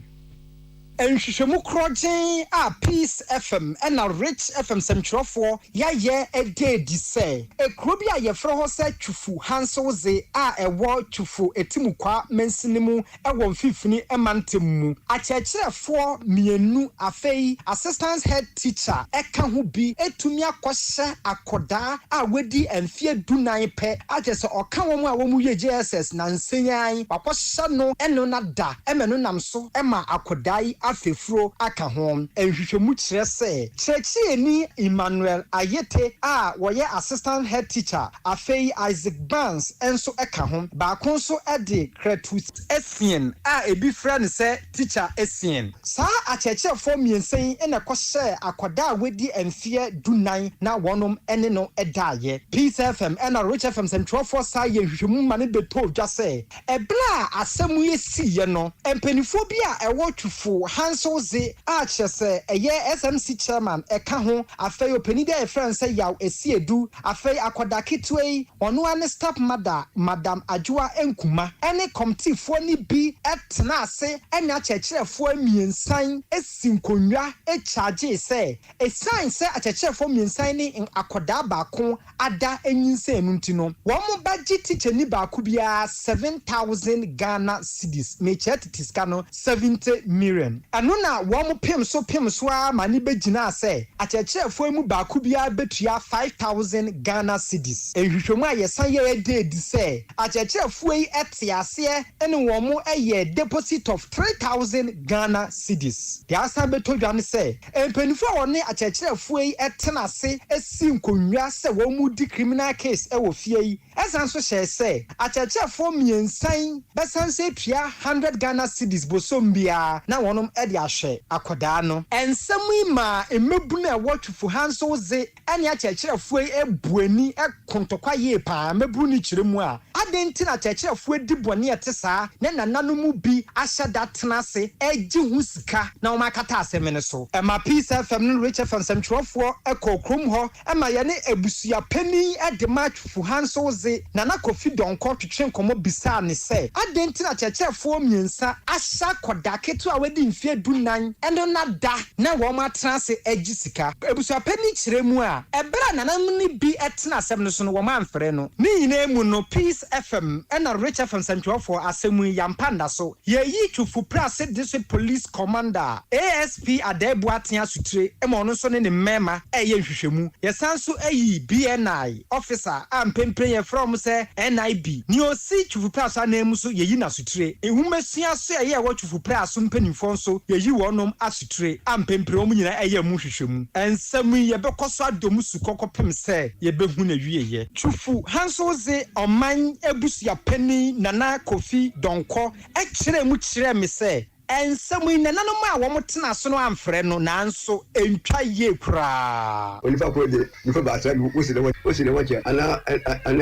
nhwehwɛmu krɔgyen a Peace FM ɛna Rich FM sɛmtwerɛfoɔ yɛayɛ ɛde di sɛ ekuro bi a yɛfrɛ hɔ sɛ Twufu Hansowze a ɛwɔ Twufu Etimukwa Mensinimu ɛwɔ mfimfini ɛmantem mu akyerɛkyerɛfoɔ mmienu afei assistant head teacher ɛka ho bi etumi akɔhyɛ akɔdaa a wedi mfie dunan pɛ akyɛ sɛ ɔka wɔn a wɔn yɛ JSS na nsenyan wakɔhyɛ no ɛno na da ɛmɛ no nam so ɛma akɔdaa yi afefuro aka ho enhwehwemu kyerɛ sɛ kyerɛkyerɛni Emmanuel Ayete a wɔyɛ assistant head teacher afei Isaac Barnes enso eka ho baako nso de Kretus Esien a ebi frɛ ne sɛ teacher Esien saa akyerɛkyerɛfoɔ mmiɛnsa yi na kɔhyɛ akwadaa wedi mfeɛ dunan na wɔnom ene no ɛdaayɛ Peace FM ɛna Rich FM sɛntwerɛfoɔ saa yɛ nhwehwɛmu ma ne beto dwa sɛ ɛbla a asɛm yi siye no mpanimfoɔ bi a ɛwɔ twufo Hansose a kyerɛ sɛ ɛyɛ SMC chairman ɛka ho afei opani de ɛfrɛ sɛ yaw esiedu afei akwadaa ketewa yi ɔno ane staff madam Adwoa Enkuma ɛne committeefoɔ ni bi ɛtena ase ɛnya kyerɛkyerɛfoɔ mmiɛnsan esi nkonnwa ɛkyagye sɛ esan sɛ akyerɛkyerɛfoɔ mmiɛnsan ne akwadaa baako ada enyinsɛn no ntino wɔn bagye teacher ni baako bia 7,000 Ghana cedis mekyɛ titiska no 70 million ɛno na wɔn pem so a ma ne begyina sɛ akyerɛkyerɛfoɔ mu baako bia betua 5,000 Ghana cedis ehwehwɛmu a yɛsan yɛ edi sɛ akyerɛkyerɛfoɔ yi ɛte aseɛ ɛne wɔn ɛyɛ deposit of 3,000 Ghana cedis deɛ asan beto dwa ne sɛ mpanimfoɔ a wɔne akyerɛkyerɛfoɔ yi ɛtena ase esi nkonnwa sɛ wɔn mu di criminal case ɛwɔ fie yi ɛsan so hyɛ sɛ akyerɛkyerɛfoɔ mmiɛnsan bɛsan sɛ tua 100 Ghana cedis bosom biara na wɔnom ɛde ahwɛ akwadaa no ɛnsɛm yi ma emebu na ɛwɔ twufo Hansose ɛne akyerɛkyerɛfoɔ yi ebuani ɛkontɔkwa yie paa mebu ne kyerɛ mu a adenti na akyerɛkyerɛfoɔ di bɔne ɛte saa ne nananom mu bi ahyɛ da tena ase ɛgye ho sika na wɔn akata asɛm ne so ɛma Peace FM no Rich FM sɛmtwerɛfoɔ ɛkɔ kurom hɔ ɛma yɛne abusuapani ɛde ma twufo Hansose nana Kofi Donko twetwe nkɔmɔ bisa ne sɛ adenti na akyerɛkyerɛfoɔ mmiɛnsa ahyɛ akwadaa ketewa a wɔde mfeɛ dunan ɛno na da na wɔn atena ase ɛgye sika abusuapani kyerɛ mu a ɛbɛrɛ nananom ne bi ɛtena asɛm no so no wɔn amfrɛ no ne nyinaa mu no Peace FM ɛna Rich FM sɛmtwerɛfoɔ asɛm yi yampanda so yɛyi twufo prase district police commander ASP Adebu Atea Sutre ɛma ɔno nso ne mmɛma ɛyɛ nhwehwɛmu yɛsan so ayi BNI officer a mpempren yɛ from sɛ NIB ne osi twufo prase anam so yɛyi na Sutre ehumesua so ɛyɛ ɛwɔ twufo prase mpanimfoɔ nso yɛyi wɔnom asutre a mpempren mu nyina ɛyɛ mu nhwehwɛmu ɛnsɛm yi yɛbɛkɔ so adom su kɔkɔpem sɛ yɛbɛhu na wieyɛ twufo Hansose ɔman abusuapani nana Kofi Donko ɛkyerɛ mu kyerɛ me sɛ ɛnsɛm yi nananom a wɔn tena so no amfrɛ no nanso entwa yie koraa onipa ko de nipa ba asa wosi de wɔkyɛ ana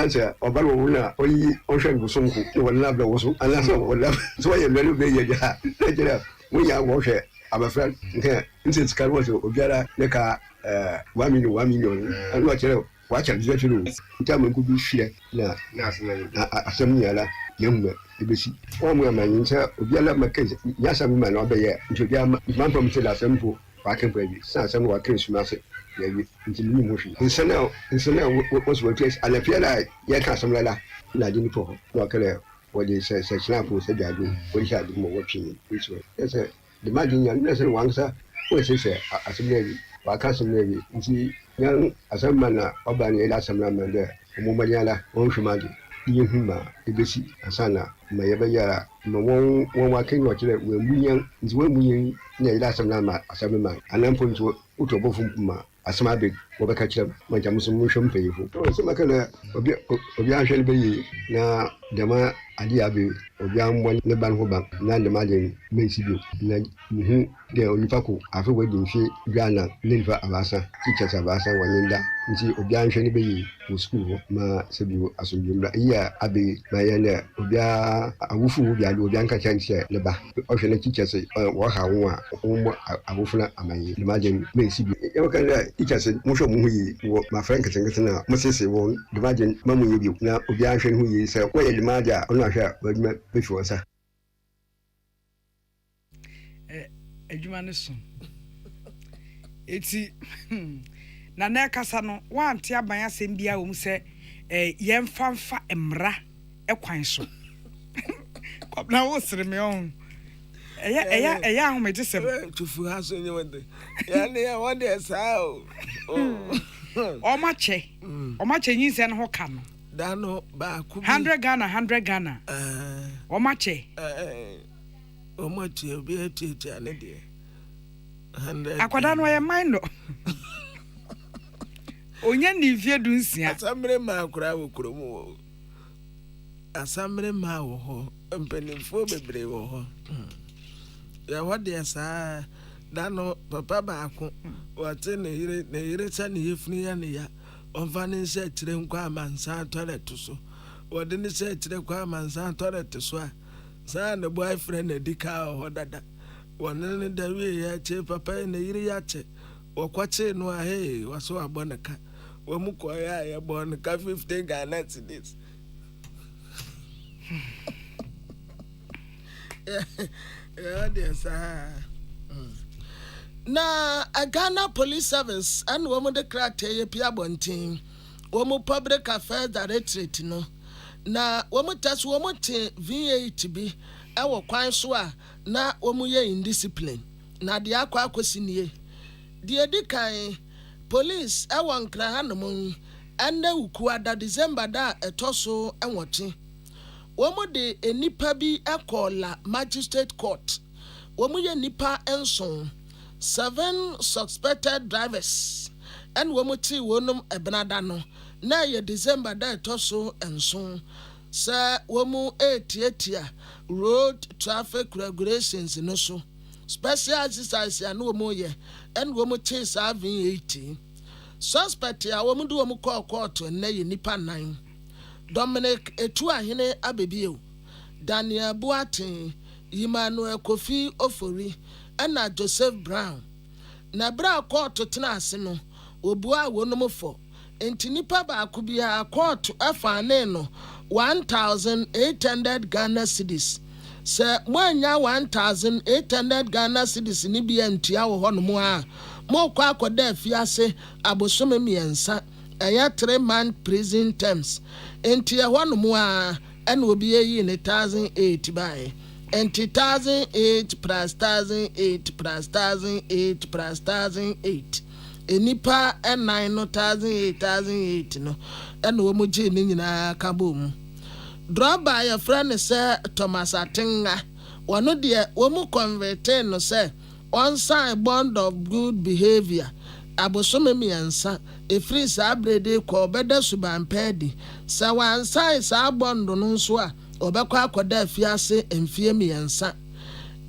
sɛ ɔba no wɔn na ɔyi ɔhwɛ ngosonko ne wɔn labla wɔ so ana sɛ wɔn so wɔyɛ mmerɛ no bɛyɛ gya na gyina wɔn yɛ wɔhwɛ abafra nke nse sika no so obiara ne ka 1 million ana wɔkyerɛ wɔakyɛ de twetwe no ntama nko bi hwɛ na asɛm nyala yɛmma ebesi wɔn mu amanyi nkyɛ obiara maka yasam ma na ɔbɛyɛ nti obiara manfam sɛ la asɛm po wakempa bi sa asɛm wakere suma sɛ yɛwi nti ni mu hwi nsɛnɛ wɔso wɔtɛ alafia la yɛka asɛm la na de nipo hɔ na ɔkɛlɛ wɔde sɛ kyena po sɛ biade wɔde hyɛ ade mu wɔtwe ni so ɛsɛ de ma dinya ne sɛ wansa wɔsɛ sɛ asɛm la bi waka asɛm la bi nti yan asɛm ma na ɔba ne yɛde asɛm la ma dɛ ɔmo manyala wɔn hwema de yehuma ebesi asana ma yɛbɛyɛ ma wɔn wakenya ɔkyerɛ wɔn munyan nti wɔn munyan na yɛde asɛm na ma asɛm ma anampo nti wotu ɔbɔfo ma asɛm abeg wɔbɛka kyerɛ ma gya mo so mo hwɛ mpanyifo sɛ maka na obi ahwɛ no bɛyie na dɛma ade abe obi ambɔ ne ban ho ban na dɛma de mensi bio na muhu de onipa ko afi wadi mfi dwana ne nipa abasa teachers abasa wanyenda nti obi ahwɛ no bɛyie wɔ school hɔ ma sɛ bio asomdwumra iya abe ma yɛ ne obi awufu wo biade obi anka kyɛn sɛ ne ba ɔhwɛ ne teachers wɔ ha wo a wɔn awufu na amaye ne ma de mensi bio yɛwɔka dɛ teachers mo hwɛ mo ho yi wɔ ma frank ketenkete na mo sese wɔn de ma de ma mo yɛ bio na obi ahwɛ no ho yi sɛ wɔyɛ de ma de a ɔno ahwɛ wadwuma bɛfi wɔ sa adwuma ne so eti na na kasa no wante aban asɛm bia wɔ mu sɛ yɛmfa mmra ɛkwan so kɔbna wo sere me on ɛyɛ ahomete sɛm tufu ha so nye wode yɛne yɛ wɔde saa o ɔmakyɛ nyinsɛ no ho ka no da no baako 100 Ghana ɔmakyɛ ɔmakyɛ obi atiatia ne deɛ Akwada no ye mind no. Onya ni vie du nsia. Asamre ma akura wo kromo. Asamre ma wo ho. Mpenimfo bebre wo ho. Ya wode saa dano papa baako wate ne yire cha ne yefuni ya ne ya onfa ne nse kire nkwa amansa toilet so wode ne se kire kwa amansa toilet so a saa ne boyfriend na dika ho dada wone ne da wie ya che papa ne yire ya che wakwache no a hey waso aboneka wamuko ya boneka 15 Ghana cedis. Yeah, there's na a Ghana Police Service and woman the crate Pia Bontin, woman public affairs directorate no. Na woman touch woman VAT be our quine swa na woman ye indiscipline. Na the aqua quasinie. The edikai police our crahanamon and the ukuada December da a tosso and watching. Woman de a nipa bi ekola magistrate court. Woman ye nipa enson. 7 suspected drivers and womuti wonum ebenadano na ye December da toso enso sa womu etia road traffic regulations no so special exercise ya no womu ye and womuti sa V18 suspect ya womu do womu call court na ye nipa 9 Dominic Etuahene Abebio Daniel Boatin Emmanuel Kofi Ofori and Joseph Brown. Na bra court tena ase no obua wonom fo enti nipa ba akubia court afane no 1800 Ghana cedis se mwanya 1800 Ghana cedis ni bia ntua wo honom a mo kwa akoda afiase abosome miensa eya 3-month prison terms enti e honom a en obi yi ne 1008 bai and 2008 plus 2008 plus 2008 plus 2008. Enipa and 9,008 no. And woman Jane in a kaboom. Draw by a friend, sir Thomas Atenga. One of the woman converted no say one side bond of good behavior. Abosome miansa a free sabrede call better suban pedi. So one side sa bond no so. Obekwa akoda afiase emfie miensa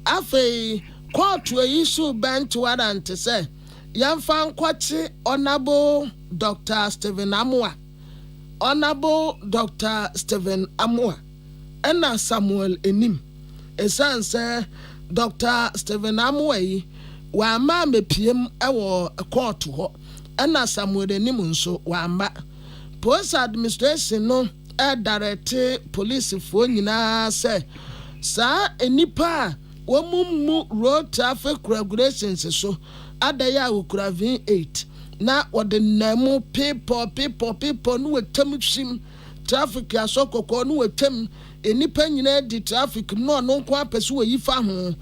afei court we issue bench warrant say yamfa nkwachi honorable Dr. Stephen Amua ena Samuel Enim esan say Dr. Stephen Amua yi wa ma mepiem ewo court ho ena Samuel Enim nso wa ma police administration no direct police for nyina say sa enipa womumu road traffic regulations so adaya ukura V8 na odenemu people no wetam hwim traffic asokoko no wetam enipa nyina di traffic no nko apese wo yifa ho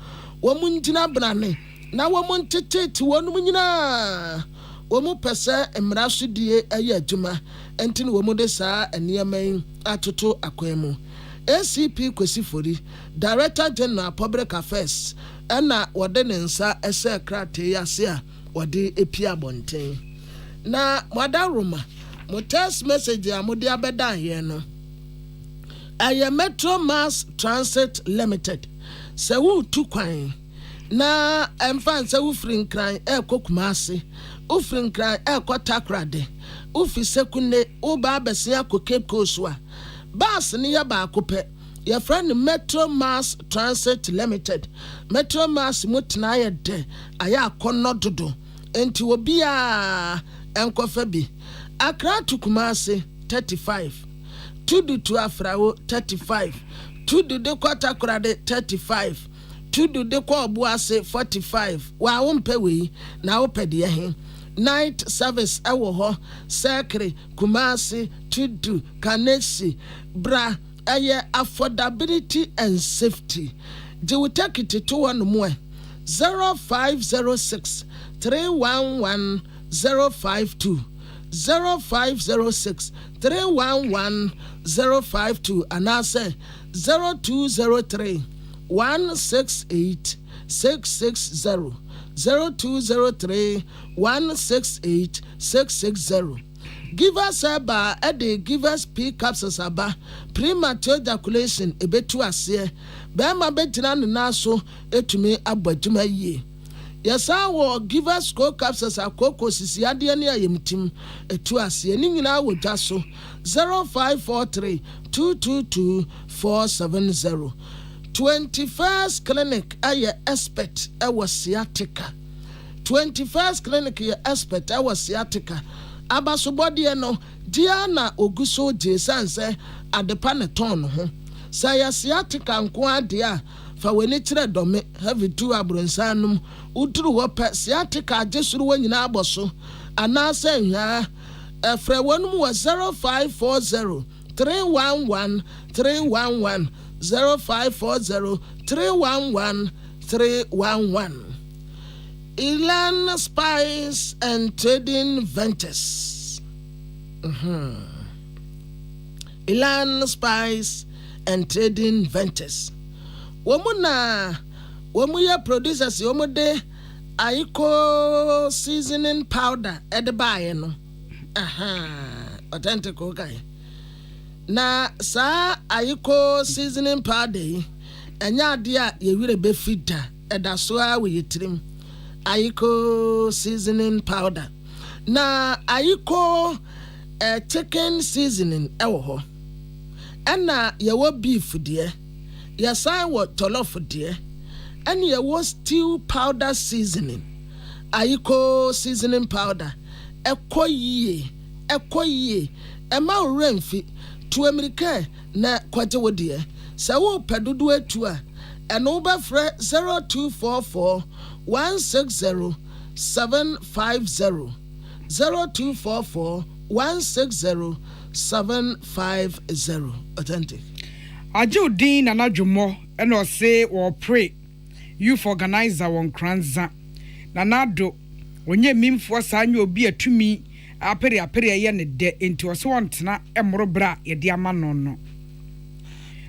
womuntina brane na womuntete wonum nyina womu pese emrasudie aye adwuma entini womu de saa eniaman atoto akwemu ACP Kwesifori Director General Public Affairs ena wode ne nsa ese krate yase a wode epia bonten na Madaruma mo text message amode abeda here no aye Metro Mass Transit Limited se wo tu kwan na emfa se wo frinkran ekokumase ufrinkran ekotakrade ufi sekune uba abesia ko Cape Coast wa bus ni ya ba akopɛ your friend Metro Mass Transit Limited Metro Mass mutna ya de aya akono dodo enti obi a enkofa bi Accra to Kumasi 35 Tudu to Afrawo 35 Tudu de Kwatakrade 35 Tudu de Kwa Obuase 45 wa wompe we na opede he night service ewo ho Sekre Kumasi Tudu Kanesi bra aye affordability and safety je will take it to one more 0506 311 052 0506 311 052 and I say 0203 168 660 0203 168 660. Give us aba give us P capsules aba premature ejaculation ebetu ase bema betina na so etumi abadwuma yie. Yes, I will give us co capsules a cocoa sisi ade ne ayemtim etu ase ni nyina wo dwaso 0543 222 470. 21st clinic aye expert ewo sciatica. 21st clinic ye expert ewo sciatica. Abasobodie no Diana Oguso Jesanse adepa ne ton ho. Saya sciatica nko ade a fa weni kire dome heavy two abronsanum uduru ho pe sciatica ajesuru wanyina aboso anase hwa efre wonum wa 0540 311 311 0540 311 311. Elan Spice and Trading Ventures. Elan Spice and Trading Ventures. Womuna womuya producers womude aiko seasoning powder edebaye no. Authentic guy. Na sa aiko seasoning powder enya ade a yewire be fida edaso a we yitrim. Aiko seasoning powder. Na aiko chicken seasoning ewo ho. Ena yewo beef de. Yasa wo tolof de. And yewo stew powder seasoning. Aiko seasoning powder. Ekoye. Ema remfi to America na kwaje wo de. Sa wo pedudu etu a eno ba frɛ 0244 160 750 0244 160 750. Authentic. Ajudin na nadwomo eno say wo pray youth organizer won kranza na nado onye mimfo sa anya obi atumi apere ye ne de enti wo so wontena emro bra ye de ama no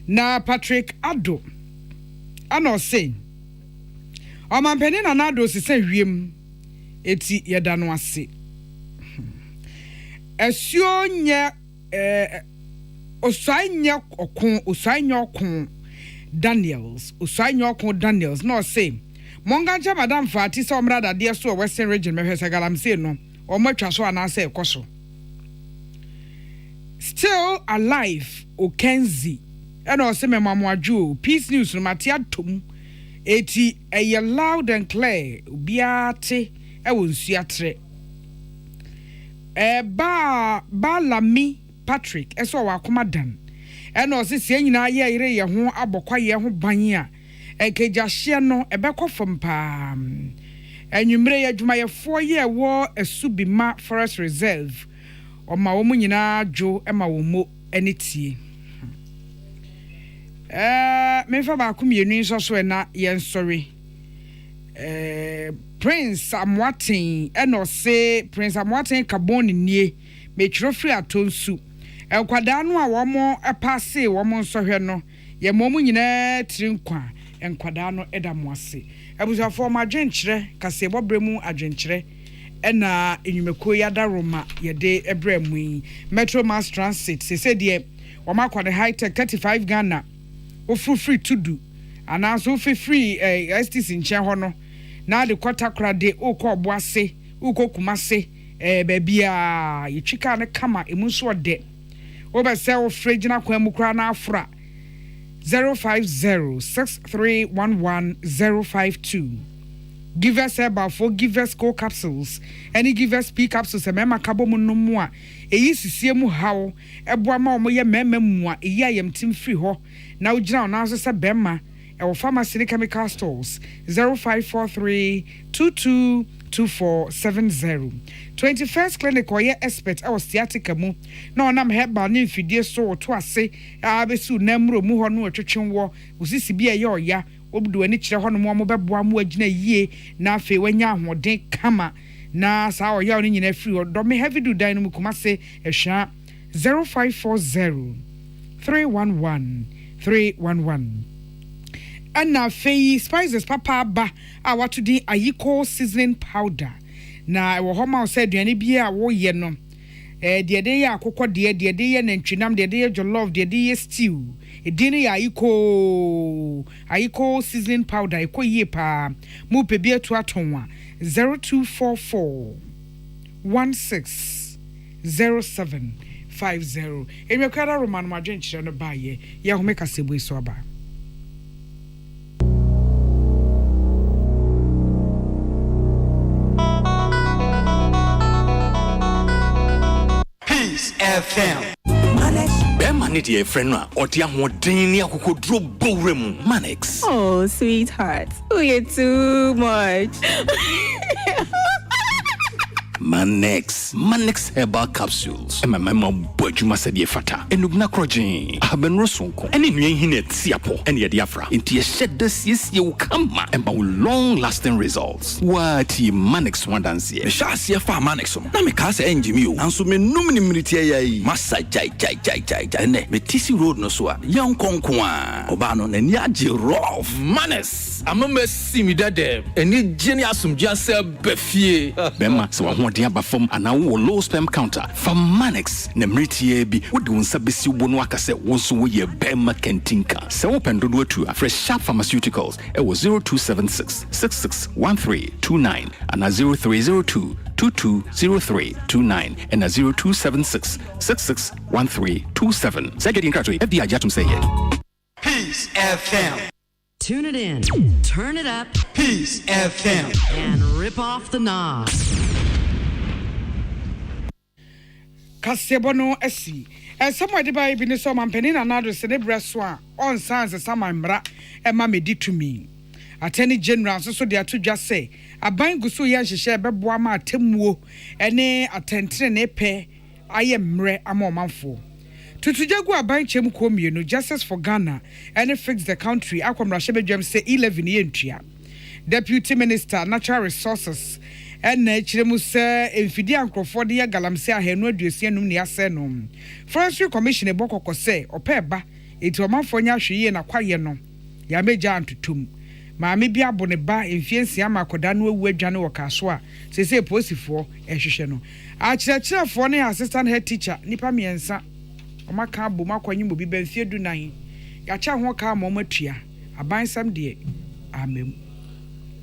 na Patrick Ado ano say Omampeni na nado sise wiem eti yeda no ase esuo nye osanya okun Daniels no say monga madam fati so mrada de so Western region mehwese galamse no omotwa so anase ekoso still alive Okenzi and also memamwaju peace news no matia tom eti eye loud and clear biate e wonsuatre ba lami Patrick eso wa komadan and also se nyina ye ire ye ho abokwa ye ho ban a ekejahye no ebekọ fom pa enwumre ye dwuma ye 4 year wo Asubima Forest Reserve oma wo nyina dwo ema wo mo enitie mefa ba kumienu nso so na yen sorry Prince Amwaten eno se Prince Amwaten kabon nie metro free atonsu enkwada no a wo mo epase wo mo nso hwe no ye mo mu nyina trinkwa enkwada no edamo ase abusafo ma adwenkyere kase bobremu adwenkyere ena enyumeko yada Roma yede ebremu Metro Mass Transit se de wo makwa the high tech 35 Ghana free to do and also free STC in Chehono. Now the quarter crade oko boase, uko kumase, babia, you chika ne kama, emuswa de. Over sell fragina kwemukra na fra 050-6311-052. Give us about 4 give us co capsules. Any give us P capsules a mema kabomu no mua. E yisi mu how eboa ma omo ye mema mua e yam tim free ho. Now ujina on answer sa bema e wo pharmacy chemical stores 0543-222470. 21st clinic or ye expert our sciatica mu. No nam heba ni fidie so to ase abesu namro mu ho no atwetwenwo usisi bia ye oya obdu ani kire ho no mo beboa mo agina yie na afi wanya ahoden kama na sa oya oni nyina free ho do me heavy do dan mu kuma se ehwa 0540 311 311 Ana fei spices papa ba a wato din ayiko seasoning powder. Na ewo homa o se aduane bia a wo ye no. De ye akokɔ de ye nantwinam de ye jollof de ye stew. Edin ya ayiko seasoning powder ekoyie pa. Mu pe bi eto atonwa 0244 160750. Enwekara Roman Madwenchire no baye ye home kasebo iso aba. Peace FM. Manage your friend or tia modini akokodro bowrem Manex. Oh, sweetheart. Oh, you're too much. Manex herbal capsules. Emma mama bojuma said ye fata. Enugna krojin. Haben rosonko. Eni nyen hine tiapo. Eni diafra. Inti ye shed this yes ye ukama. Emba long lasting results. Wati Manex wandansi. Me sha se fa Manex. Na me ka se enjimi o. Nanso me num ni mritie yayi. Masa jai. Ne me tisi road no so a. Yan konko a. Oba no na ni age rough. Manex. Amama simi dade. Eni jeni asumja se befie. Bema se wa aba from an low sperm counter from Manex nemritie bi wodi wonsa besi wo no akase wonso wo ye bema kentinka se wo pendodo atu fresh sharp pharmaceuticals it was 0276 661329 and 0302 220329 and 0276 661327 say getting crack FDI jatum say it. Peace FM. Tune it in, turn it up, Peace FM, and rip off the knob. Kasebo no esi. Somewhere de ba bi ne so mampeni na nado se ne breso a on sans samambra e ma medi to me. Attorney General so de atodwa se aban guso ye nhehye beboa ma atemuo ene atentere ne pe aye mre amomanfo. Tutujagu aban chem ko mienu Justice for Ghana and fix the country akwamra shebedwam se 11 ye ntua. Deputy Minister Natural Resources and chiremu se enfidi ankrofo de galamse ahenu aduasianum ne asenum. Forestry Commission ebokoko se opeba eti omanfo nya hweye na kwaye no ya meja antutum. Maame bi abone ba emfiensi amakoda no awu adwane wo kaso a sese posifo ehwehwe no. Achirachirafo ne assistant head teacher nipa miensa omaka abo makwanye mo bi benfie dunan ya cha ho ka mo matua abansam de amem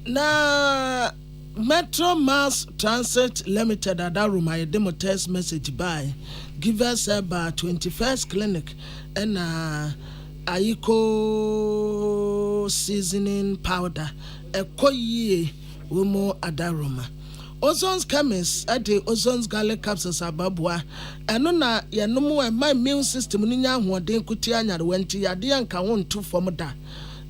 na Metro Mass Transit Limited adaruma ye demo test message by give us about 21st clinic and ayiko seasoning powder ekoyie womo adaruma Ozon's chemist at the Ozon's garlic capsules ababwa eno na yenom my immune system ni nya hoden kutia nya wenti yade anka won to form da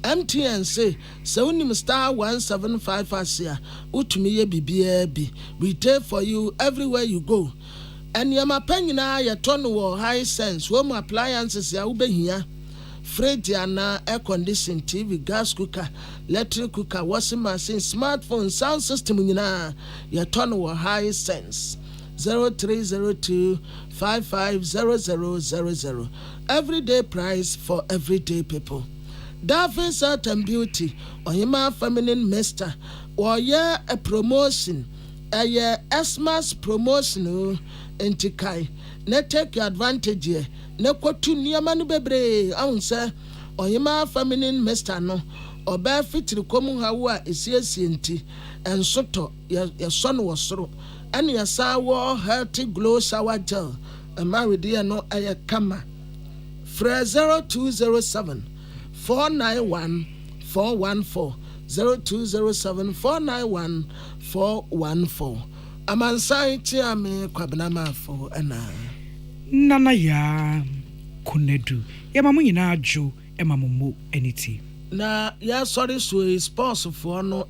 MTN say so unim star 175 asia utumi ye bibia bi we take for you everywhere you go and yama panyina ye ton wo high sense home appliances ya ubehia fridge ana air condition TV gas cooker electric cooker washing machine smartphone sound system nyina ye ton wo high sense 0302 550000 everyday price for everyday people. Daffy Certain Beauty Oyema Feminine Mister or yeah a promotion a Xmas promotion entikai ne take advantage ye ne kwatu niamanu bebre ahunse Oyema Feminine Mister no oba fitiri komu hawa esiesie nti ensoto ye son wosoro ene ya sawo healthy glow shower gel married ye no aye kama fra 0207 491 414 0207 491 414 Amansai Tiame Kwabnama for Anna Nana ya Kunedu Yamamu yina ajo emamumu eniti na ya sorry so is possible for no